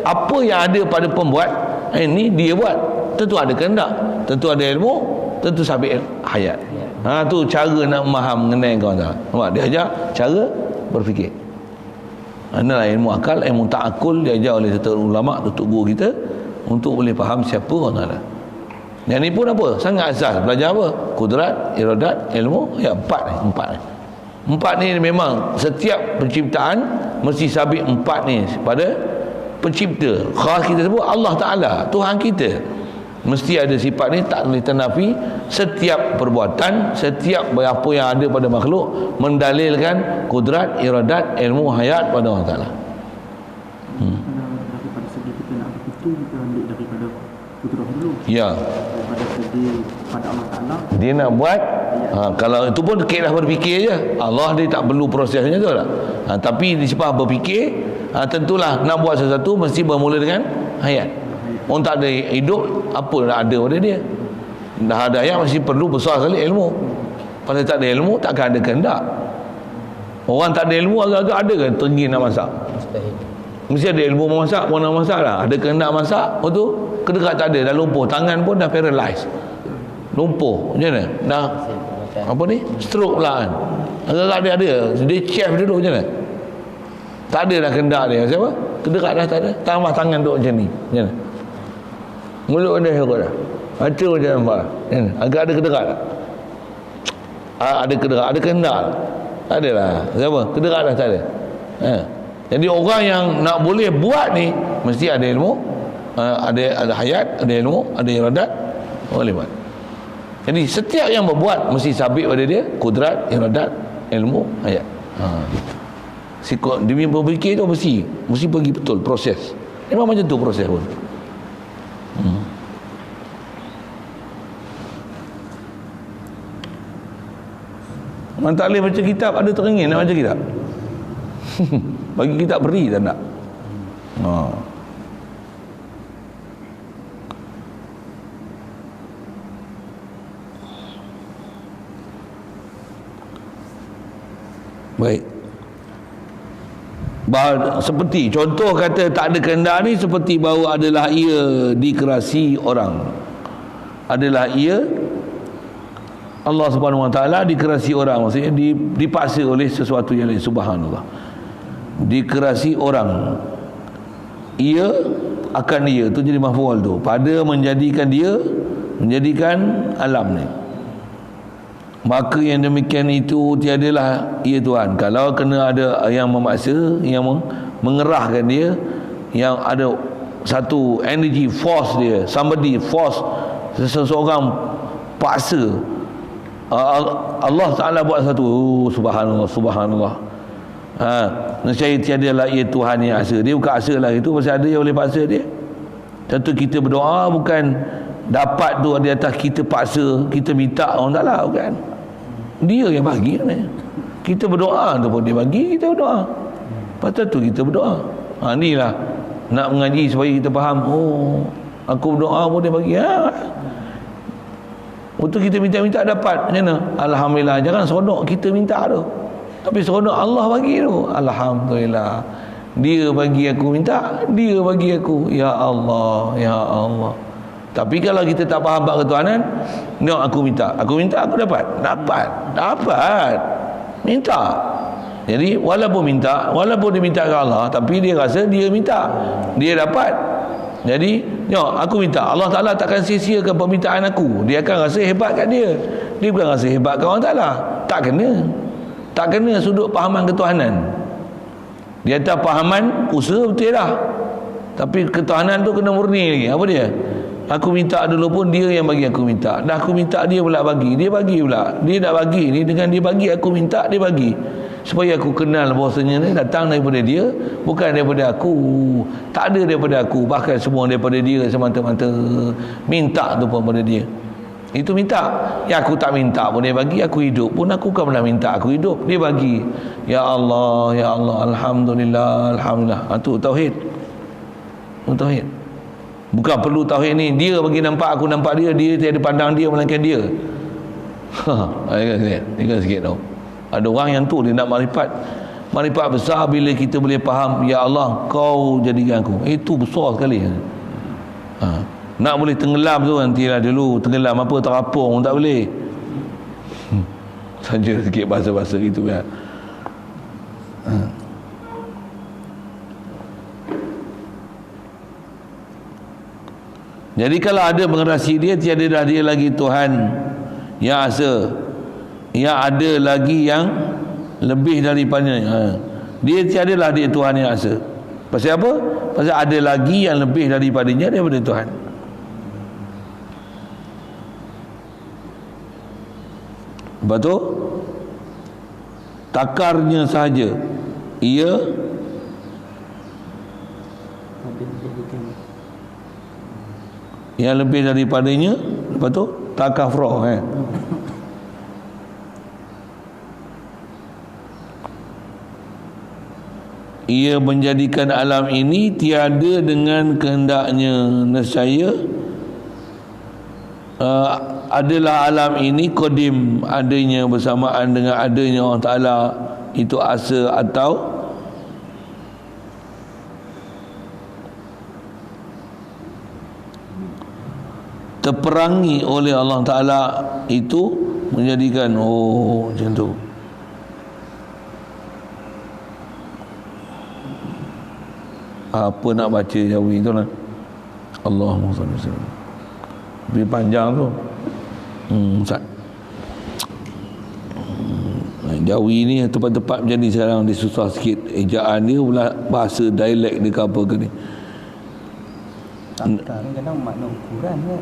apa yang ada pada pembuat, ini dia buat. Tentu ada kehendak, tentu ada ilmu, tentu sabit hayat. Tu cara nak memaham mengenai kawan tak? Nampak? Dia ajar cara berfikir. Inilah ilmu akal, ilmu ta'akul, diajar oleh satu ulama, tutup guru kita, untuk boleh faham siapa orang ada. Yang ni pun apa? Sangat asas. Belajar apa? Kudrat, iradat, ilmu. Ya, empat ni. Empat ni memang setiap penciptaan mesti sabit empat ni pada pencipta. Khas kita sebut Allah Ta'ala, Tuhan kita. Mesti ada sifat ni, tak boleh tenafi. Setiap perbuatan, setiap apa yang ada pada makhluk mendalilkan kudrat, iradat, ilmu, hayat pada Allah Ta'ala. Daripada segi kita nak berfikir, kita ambil daripada kudrah dulu. Ya. Daripada segi pada Allah Ta'ala, dia nak buat, kalau itu pun kira berfikir je. Allah dia tak perlu prosesnya tu lah. Tapi disebab berfikir, tentulah nak buat sesuatu mesti bermula dengan hayat. Orang tak ada hidup, apa nak ada pada dia? Dah ada hayat, mesti perlu besar sekali ilmu. Kalau tak ada ilmu, takkan ada kehendak. Orang tak ada ilmu, agak-agak ada ke tergin nak masak? Mesti ada ilmu memasak, pun nak masak lah. Ada kehendak masak, tu kedekat tak ada, dah lumpuh. Tangan pun dah paralyzed, lumpuh. Macam mana? Dah apa ni? Stroke pula kan. Agak-agak dia ada. Dia chef dulu macam mana? Tak ada dah kehendak dia. Siapa? Kedekat dah tak ada. Tambah tangan duduk macam ni. Macam mana? Mulut dah herut dah. Mata macam nampak. Agak ada kedekat tak? Ada kedekat. Ada kehendak. Tak ada lah. Siapa? Kedekat dah tak ada. Jadi orang yang nak boleh buat ni mesti ada ilmu, ada hayat, ada ilmu, ada iradat, boleh buat. Jadi setiap yang berbuat mesti sabit pada dia kudrat, iradat, ilmu, hayat. Demi berfikir tu mesti pergi betul proses. Memang macam tu proses pun. Man tak boleh baca kitab, ada teringin nak baca kitab. Bagi kitab beri tak nak. Baik. Seperti contoh kata tak ada kehendak ni, seperti bahawa adalah ia dikerasi orang. Adalah ia Allah Subhanahu Wa Taala dikerasi orang, maksudnya dipaksa oleh sesuatu yang lain. Subhanallah. Dikerasi orang. Ia akan dia tu jadi maf'ul tu. Pada menjadikan dia, menjadikan alam ni. Maka yang demikian itu tiadalah ia Tuhan. Kalau kena ada yang memaksa, yang mengerahkan dia, yang ada satu energy force dia, somebody force, seseorang paksa. Allah Ta'ala buat satu, subhanallah. Nescaya tiadalah ia Tuhan yang asa. Dia bukan asa lah itu, pasal ada yang boleh paksa dia. Tentu kita berdoa bukan dapat tu di atas kita paksa, kita minta orang Ta'ala, bukan. Dia yang bagi kan? Kita berdoa tu pun dia bagi, kita berdoa. Pasal tu kita berdoa. Inilah nak mengaji supaya kita faham. Oh, aku berdoa pun dia bagi. Untuk kita minta-minta dapat. Macam mana? Alhamdulillah. Jangan seronok kita minta tu, tapi seronok Allah bagi tu. Alhamdulillah. Dia bagi aku minta, dia bagi aku. Ya Allah, ya Allah. Tapi kalau kita tak faham bab ketuhanan, aku minta, aku dapat. Minta. Jadi walaupun dia minta ke Allah, tapi dia rasa dia minta, dia dapat. Jadi aku minta, Allah Ta'ala takkan sia-siakan permintaan aku. Dia akan rasa hebat kat dia. Dia bukan rasa hebat kat Allah Ta'ala. Tak kena sudut pahaman ketuhanan. Dia atas pahaman usaha betul dah, tapi ketuhanan tu kena murni lagi. Apa dia? Aku minta dulu pun dia yang bagi aku minta. Dah aku minta dia pula bagi. Dia bagi pula. Dia nak bagi ni, dengan dia bagi aku minta, dia bagi. Supaya aku kenal bahawasanya ni datang daripada dia, bukan daripada aku. Tak ada daripada aku, bahkan semua daripada dia semata-mata. Minta tu pun pada dia. Itu minta. Ya aku tak minta pun dia bagi. Aku hidup pun aku kan pernah minta aku hidup, dia bagi. Ya Allah, ya Allah, alhamdulillah, alhamdulillah. Itu tauhid. Itu tauhid. Bukan perlu tauhid ni dia bagi nampak, aku nampak dia, dia tiada pandang dia melainkan dia. Dengar sikit tau. Ada orang yang tu dia nak makrifat. Makrifat besar bila kita boleh faham, ya Allah kau jadikan aku. Itu besar sekali. Nak boleh tenggelam tu nantilah dulu. Tenggelam apa, terapung tak boleh. Saja sikit bahasa-bahasa gitu kan. Jadi kalau ada mengerasi dia, tiada dah dia lagi Tuhan yang asa. Yang ada lagi yang lebih daripadanya. Dia tiadalah dia Tuhan yang asa. Pasal apa? Pasal ada lagi yang lebih daripadanya daripada Tuhan. Lepas tu takarnya sahaja ia yang lebih daripadanya. Lepas tu takafroh ia menjadikan alam ini tiada dengan kehendaknya. Nescaya adalah alam ini qadim, adanya bersamaan dengan adanya Allah Ta'ala. Itu asa atau terperangi oleh Allah Ta'ala, itu menjadikan macam tu. Apa nak baca Jawi tu lah. Allahumma salli alaihi wasallam. Lebih panjang tu. Ustaz. Jawi ni tempat-tempat macam ni sekarang dia susah sikit. Ejaan dia pula bahasa dialek dia ke apa ke ni. Takar ni kadang makna ukuran kan.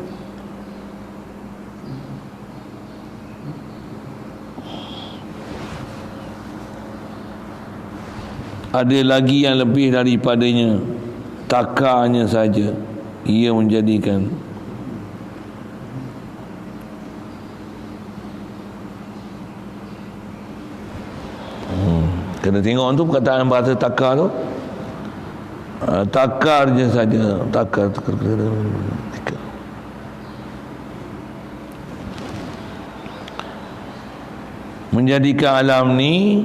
Ada lagi yang lebih daripadanya, takarnya saja ia menjadikan. Kena tengok tu perkataan bahasa takar tu. Takarnya saja, takar. Menjadikan alam ni.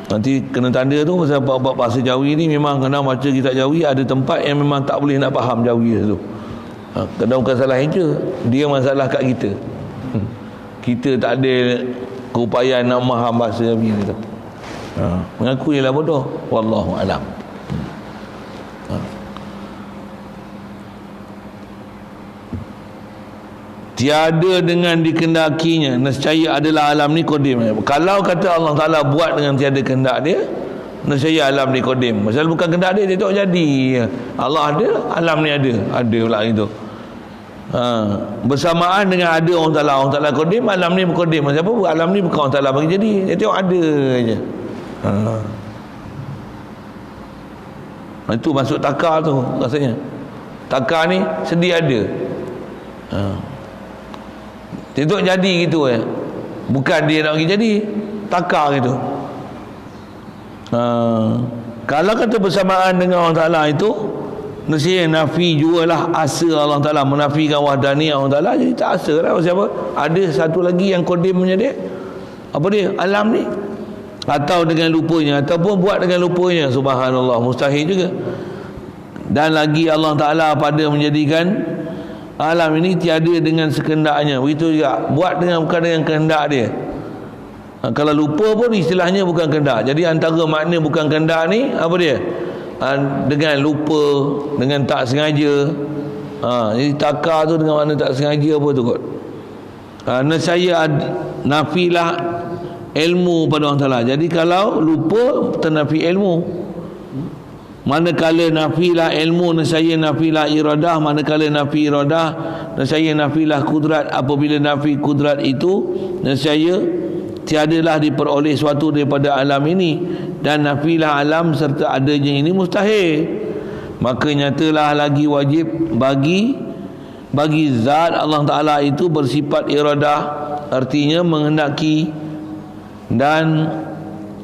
Nanti kena tanda tu pasal bab bahasa Jawi ni memang kena baca kitab Jawi, ada tempat yang memang tak boleh nak faham Jawi tu. Kadang bukan salah dia, dia masalah kat kita. Kita tak ada keupayaan nak faham bahasa Jawi ni tu. Mengaku ialah bodoh. Wallahu alam. Tiada dengan dikendakinya, nescaya adalah alam ni qadim. Kalau kata Allah Ta'ala buat dengan tiada kehendak dia, nescaya alam ni qadim. Pasal bukan kehendak dia, dia tak jadi. Allah ada, alam ni ada pula gitu. Bersamaan dengan ada Allah Ta'ala qadim, alam ni qadim. Pasal apa? Alam ni bukan Allah Ta'ala bagi jadi, dia tengok ada je. Itu masuk takar tu rasanya. Takar ni sedia ada. Dia tak jadi gitu bukan dia nak bagi jadi, takar gitu. Kalau kata bersamaan dengan Allah Ta'ala itu, nescaya nafi jugalah asa Allah Ta'ala, menafikan wahdaniyah Allah Ta'ala, jadi tak asa lah. Siapa? Ada satu lagi yang qadim menjadi apa dia? Alam ni. Atau dengan lupanya, ataupun buat dengan lupanya. Subhanallah, mustahil juga. Dan lagi Allah Ta'ala pada menjadikan alam ini tiada dengan sekendaknya. Begitu juga buat bukan dengan kehendak dia. Kalau lupa pun istilahnya bukan kehendak. Jadi antara makna bukan kehendak ni apa dia? Dengan lupa, dengan tak sengaja. Jadi takar tu dengan makna tak sengaja apa tu kot. Nescaya nafilah ilmu pada Allah Ta'ala. Jadi kalau lupa ternafi ilmu. Manakala nafilah ilmu, nescaya nafilah iradah. Manakala nafi iradah, nescaya nafilah kudrat. Apabila nafi kudrat itu, nescaya tiadalah diperoleh suatu daripada alam ini, dan nafilah alam serta adanya ini mustahil. Maka nyatalah lagi wajib bagi zat Allah Ta'ala itu bersifat iradah, artinya menghendaki. Dan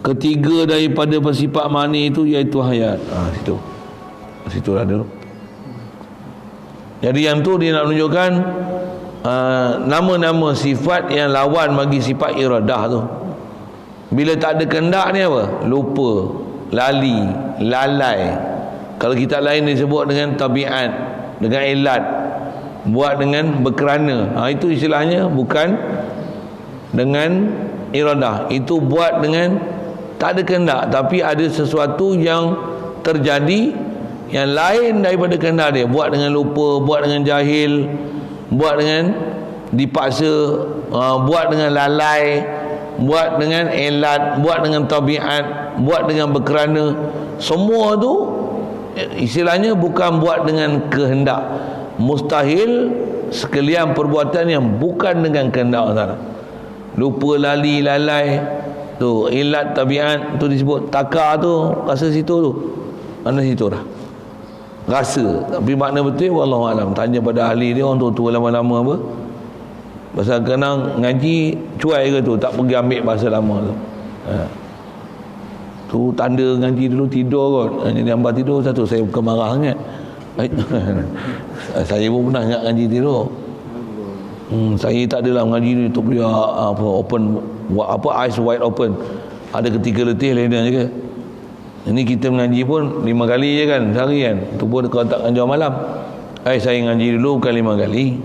ketiga daripada bersifat mani itu iaitu hayat. Situlah dulu. Jadi yang tu dia nak menunjukkan nama-nama sifat yang lawan bagi sifat iradah tu. Bila tak ada kehendak ni apa? Lupa, lali, lalai. Kalau kitab lain disebut dengan tabiat, dengan ilat, buat dengan berkerana. Itu istilahnya bukan dengan iradah. Itu buat dengan tak ada kehendak, tapi ada sesuatu yang terjadi yang lain daripada kehendak dia. Buat dengan lupa, buat dengan jahil, buat dengan dipaksa, buat dengan lalai, buat dengan elat, buat dengan tabiat, buat dengan berkerana. Semua tu istilahnya bukan buat dengan kehendak. Mustahil sekalian perbuatan yang bukan dengan kehendak Allah. Lupa, lali, lalai tu, ilat, tabiat tu disebut takar tu, rasa situ tu. Mana situ dah? Rasa. Tapi makna betul wallahu alam. Tanya pada ahli dia, orang tua-tua lama-lama apa. Pasal kadang ngaji cuai ke tu, tak pergi ambil bahasa lama tu. Tu tanda ngaji dulu tidur kot. Jadi hamba tidur satu, saya bukan marah sangat. Saya pun pernah ingat ngaji tidur. Saya tak adalah ngaji ni tu punya open, eyes wide open. Ada ketika letih lain je ke. Ini kita mengaji pun 5 kali je kan sehari kan. Tu pun kalau tak ngajar malam. Saya ngaji dulu bukan 5 kali.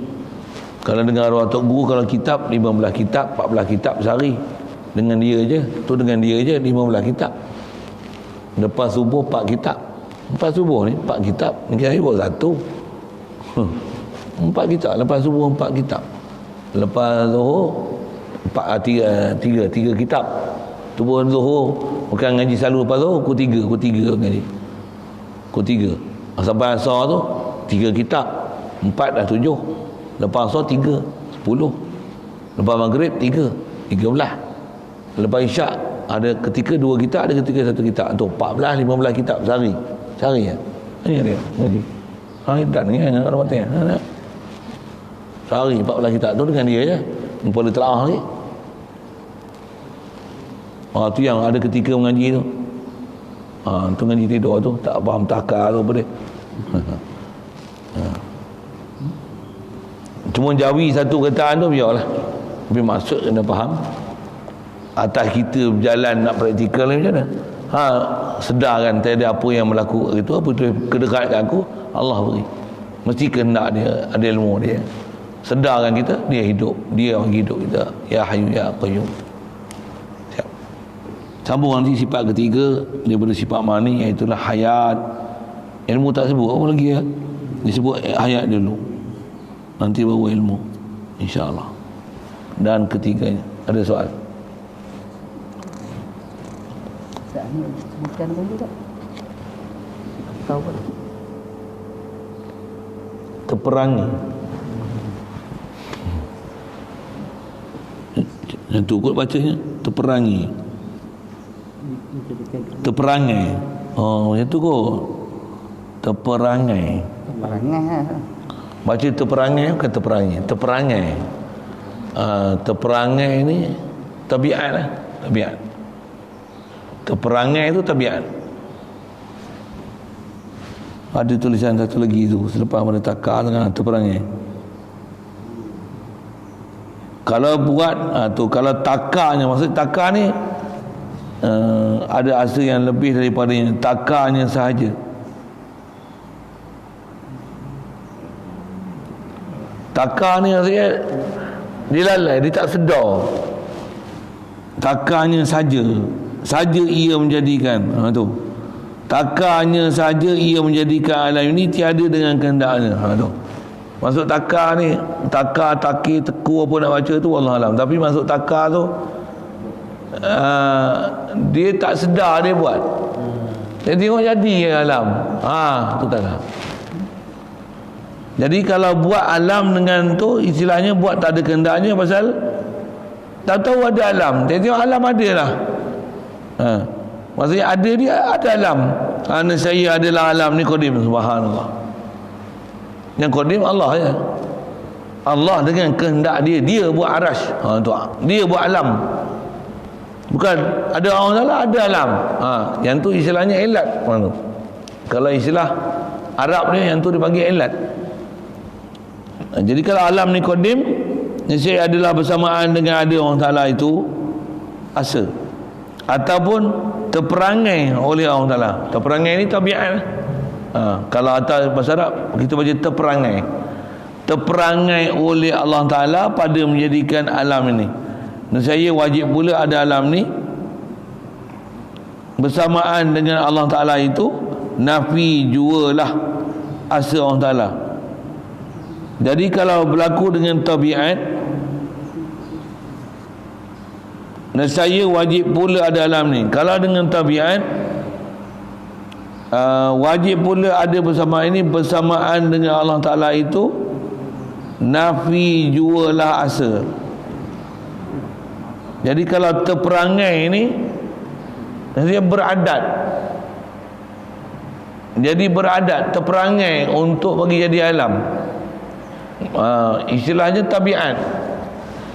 Kalau dengar arwah tok guru, kalau kitab 15 kitab, 14 kitab sehari. Dengan dia je. Tu dengan dia je 15 kitab. Lepas subuh 4 kitab. Lepas subuh ni 4 kitab. Ni saya buat 1. 4 kitab. Lepas subuh 4 kitab. Lepas zuhur 3 kitab. Tu pun zuhur bukan ngaji selalu lepas zuhur, pukul 3 ngaji. Pukul 3. Sampai asar tu 3 kitab. 4 dah 7. Lepas asar 3, 10. Lepas maghrib 3, 13. Lepas isyak ada ketika 2 kitab, ada ketika 1 kitab. Tu 14, 15 kitab sehari. Sehari ya. Ini dia ngaji. Dan ni kan orang mati. Sehari 14 kitab tu dengan dia je. Pada telaah ni. Tu yang ada ketika mengaji tu. Tu ngaji tidur tu, tak faham takar tu apa dia. Cuma jawi satu kataan tu biarlah. Tapi maksud kena faham. Atas kita berjalan nak praktikal ni macam mana? Sedarkan tiada apa yang berlaku itu, apa tu kedekat kat aku, Allah beri. Mesti kehendak dia, ada ilmu dia. Sedarkan kita, dia hidup, dia yang hidup kita. Ya Hayyu Ya Qayyum. Siap. Sambung nanti sifat ketiga daripada sifat mani, iaitu hayat. Ilmu tak sebut apa lagi ya? Disebut hayat dulu. Nanti baru ilmu, insya-Allah. Dan ketiganya, ada soal? Bukan dulu tak? Tahu kan? Terperangi. Yang tu kot bacanya, terperangi. Terperangai. Yang tu kot. Terperangai. Baca terperangai bukan terperangi. Terperangai. Terperangai ni tabiat lah. Tabiat. Terperangai itu tabiat. Ada tulisan satu lagi tu selepas pada takar dengan terperangai. Kalau buat tu, kalau takarnya, maksud takar ni ada asal yang lebih daripada takarnya sahaja. Takar ni maksudnya dia lalai, dia tak sedar. Takarnya saja ia menjadikan tu. Takarnya saja ia menjadikan alam ini tiada dengan kehendaknya. Tu. Masuk takar ni, takar, takir, teku apa nak baca tu wallahualam. Tapi masuk takar tu dia tak sedar dia buat. Dia tengok jadi alam. Tu tak ada. Jadi kalau buat alam dengan tu, istilahnya buat tak ada kehendaknya, pasal tak tahu ada alam. Dia tengok alam ada lah. Maksudnya ada, dia ada alam. Saya adalah alam ni qadim. Subhanallah. Yang qadim Allah je. Allah dengan kehendak dia, dia buat arash. Dia buat alam. Bukan ada orang salah, ada alam. Yang tu istilahnya ilat. Kalau istilah Arab ni, yang tu dipanggil ilat. Jadi kalau alam ni qadim, niscaya adalah bersamaan dengan ada orang Ta'ala itu asa, ataupun terperangai oleh Allah Ta'ala. Terperangai ni tabiat. Kalau atas bahasa Arab kita baca terperangai. Terperangai oleh Allah Ta'ala pada menjadikan alam ini. Nescaya wajib pula ada alam ni bersamaan dengan Allah Ta'ala itu. Nafi jualah asa Allah Ta'ala. Jadi kalau berlaku dengan tabiat, nescaya wajib pula ada alam ni. Kalau dengan tabiat, wajib pula ada bersama ini, bersamaan dengan Allah Ta'ala itu. Nafi jualah asa. Jadi kalau terperangai ini, dia beradat. Jadi beradat, terperangai untuk bagi jadi alam. Istilahnya tabiat.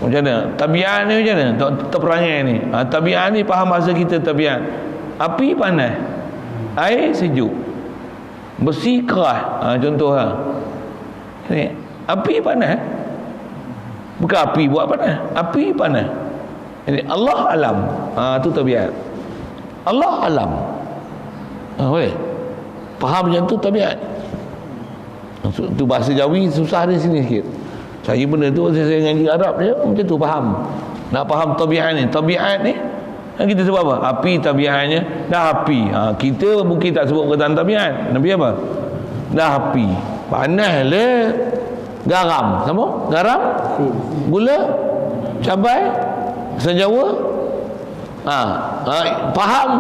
Macam mana? Tabiat ni macam mana? Terperangai ni. Tabiat ni faham bahasa kita tabiat. Api panas, air sejuk, besi keras. Contoh ni, api panas. Bukan api buat panas, api panas. Jadi Allah alam. Tu tabiat. Allah alam. Boleh? Faham macam tu tabiat. Tu bahasa Jawi susah di sini sikit. Saya benda tu saya ngaji Arab je macam tu faham. Nak faham tabiat ni. Tabiat ni kita sebut apa? Api tabiatnya dah api. Kita mungkin tak sebut perkataan tabiat. Nabi apa? Dah api. Panas le. Garam. Sama? Garam? Gula? Cabai? Senjawa? Faham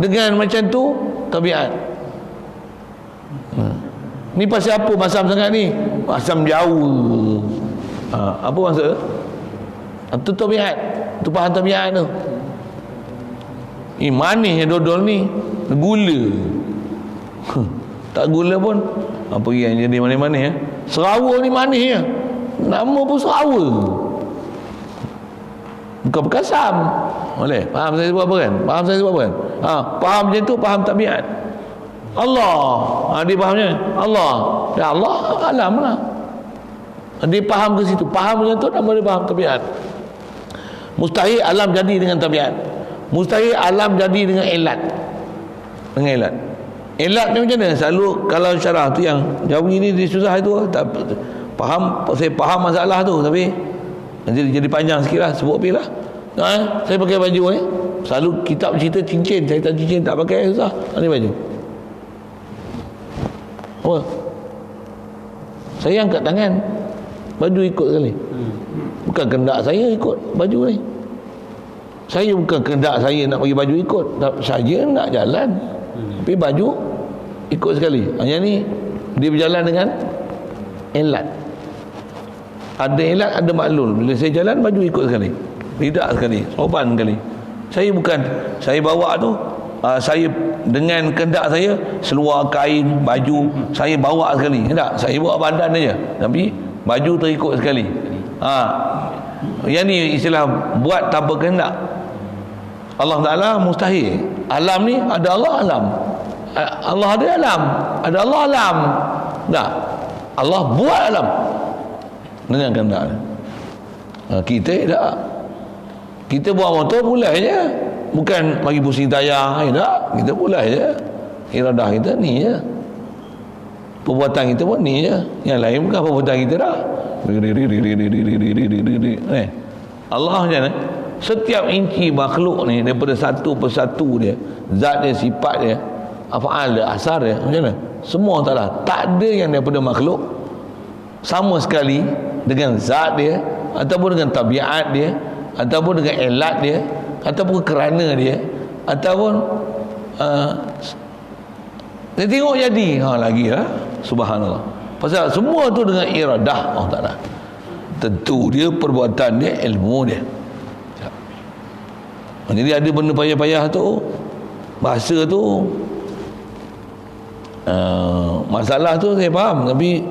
dengan macam tu tabiat. Ni pasal apa masam sangat ni? Masam jauh. Apa maksud? Itu tabiat. Tu faham tabiat tu. Manisnya dodol ni. Gula. Tak gula pun apa yang jadi manis-manis ya? Serawa ni manis ya. Nama pun serawa. Bukan berkasam. Boleh? Faham saya sebut apa kan? Faham saya sebut apa kan? Faham macam tu, faham tabiat. Allah. Dia fahamnya Allah. Ya Allah alam lah. Dia faham ke situ. Faham macam tu, nama dia faham tabiat. Mustahil alam jadi dengan tabiat. Mustahil alam jadi dengan ilat. Dengan ilat. Ilat ni macam mana? Selalu kalau syarah tu yang Jawi ni dia susah itu. Tak faham, saya faham masalah tu, tapi jadi panjang sikit lah. Sebut pergi lah. Saya pakai baju ni. Selalu kitab cerita cincin. Saya tak cincin, tak pakai, susah. Ni baju. Apa? Saya angkat tangan, baju ikut sekali. Bukan kehendak saya ikut baju ni. Saya bukan kehendak saya nak bagi baju ikut, saja nak jalan. Tapi baju ikut sekali. Yang ni dia berjalan dengan ilat. Ada ilat, ada maklul. Bila saya jalan, baju ikut sekali. Tidak sekali, sopan sekali. Saya bukan, saya bawa tu, saya dengan kehendak saya, seluar, kain, baju, saya bawa sekali. Tak, saya bawa badan aja. Tapi baju terikut sekali. Yang ni istilah buat tanpa kehendak. Allah Ta'ala mustahil. Alam ni ada Allah alam. Allah ada alam. Ada Allah alam. Tak. Allah buat alam dengan kehendak. Kita tak. Kita buat motor pulai je. Bukan bagi pusing tayar. Tak. Kita pulai je. Iradah kita ni je. Perbuatan kita pun ni je. Yang lain bukan perbuatan kita dah. Allah macam mana? Setiap inci makhluk ni daripada satu persatu dia, zat dia, sifat dia, af'al dia, asar dia, macam mana? Semua taklah. Tak ada yang daripada makhluk sama sekali dengan zat dia, ataupun dengan tabiat dia, ataupun dengan elat dia, ataupun kerana dia, ataupun Dia tengok jadi. Lagi lah. Subhanallah. Pasal semua tu dengan iradah Allah Ta'ala. Tentu dia perbuatan dia, ilmu dia. Jadi ada benda payah-payah tu, bahasa tu, masalah tu saya faham, tapi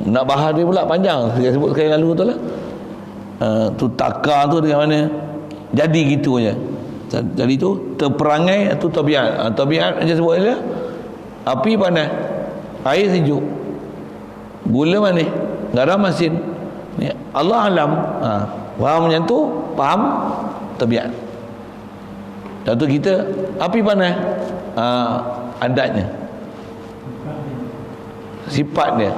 nak bahas dia pula panjang. Saya sebut sekali lalu tu lah. Tu takar tu dengan mana jadi gitu je. Jadi tu terperangai tu tabiat. Tabiat macam sebut dia, api panas, air sejuk, gula manis, garam masin. Ni Allah alam. Faham macam tu, faham tabiat. Contoh kita api panas, adatnya, sifat dia.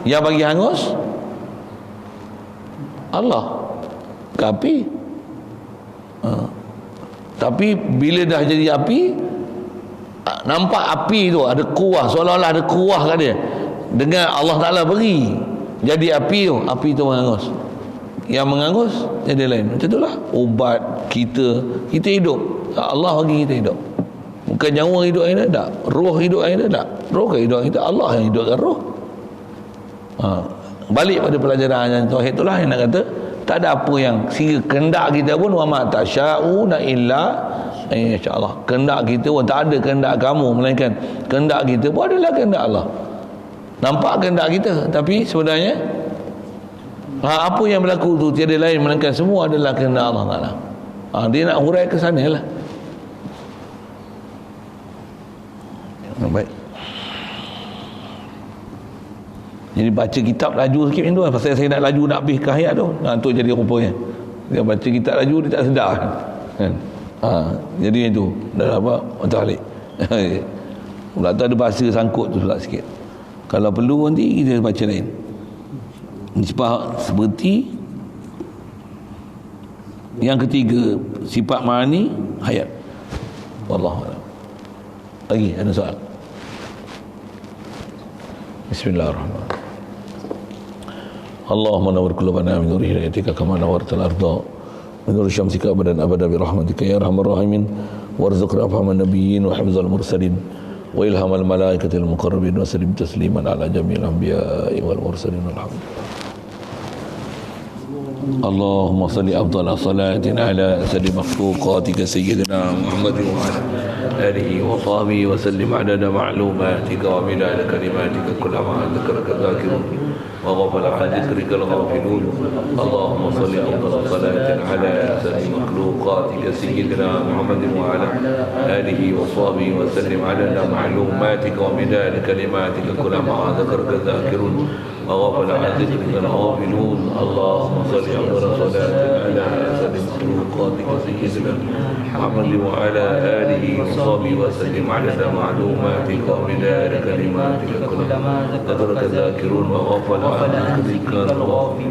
Yang bagi hangus Allah ke api. Tapi bila dah jadi api, nampak api tu ada kuah, seolah-olah ada kuah kat dia. Dengan Allah Ta'ala beri jadi api tu menghangus. Yang menghangus jadi lain. Macam itulah ubat kita hidup. Allah bagi kita hidup. Bukan nyawa hidup kita tak, roh hidup kita tak. Roh ke hidup kita, Allah yang hidupkan roh. Balik pada pelajaran tauhid itulah yang nak kata, tak ada apa yang sehingga kehendak kita pun wa ma tasya'una illa insyaallah. Kehendak kita pun tak ada kehendak kamu, melainkan kehendak kita pun adalah kehendak Allah. Nampak kehendak kita, tapi sebenarnya apa yang berlaku tu tiada lain melainkan semua adalah kehendak Allah Taala. Dia nak hurai ke sana lah. Baik. Jadi baca kitab laju sikit macam tu lah. Pasal saya nak laju nak habis ke ayat tu. Tu jadi rupanya. Dia baca kitab laju dia tak sedar kan. Jadi macam tu. Dah apa? Macam balik. Pula tu ada bahasa sangkut tu pula sikit. Kalau perlu nanti kita baca lain. Nisbah seperti yang ketiga, sifat ma'ani hayat. Wallahu a'lam. Lagi ada soal? Bismillahirrahmanirrahim. Allahumma nawwir qulubana min nuri hidayatika kama nawwartal arda min nuri syamsika abadan abada bi rahmatika ya arhamar rahimin warzuqna fahman nabiyyin wa hifzal mursalin wa ilhamal malaikatil muqarrabin wa sallim tasliman ala jamil anbiya'i wal mursalin walhamdulillah. اللهم صل أفضل صلاة على أسد مخلوقاتك سيدنا محمد وعلى آله وصحبه وسلم عدد معلوماتك ومداد كلماتك كلما ذكرك الذاكرون وغفل عن ذكرك الغافلون. اللهم صل أفضل صلاة على أسد مخلوقاتك سيدنا محمد وعلى آله وصحبه وسلم عدد معلوماتك ومداد كلماتك كلما ذكرك الذاكرون وغفل عن ذكرك الغافلون. اللهم صل أفضل صلاة على أسد مخلوقاتك سيدنا محمد وعلى آله وصحبه وسلم عدد معلوماتك ومداد كلماتك كلما ذكرك الذاكرون وغفل عن ذكرك الغافلون.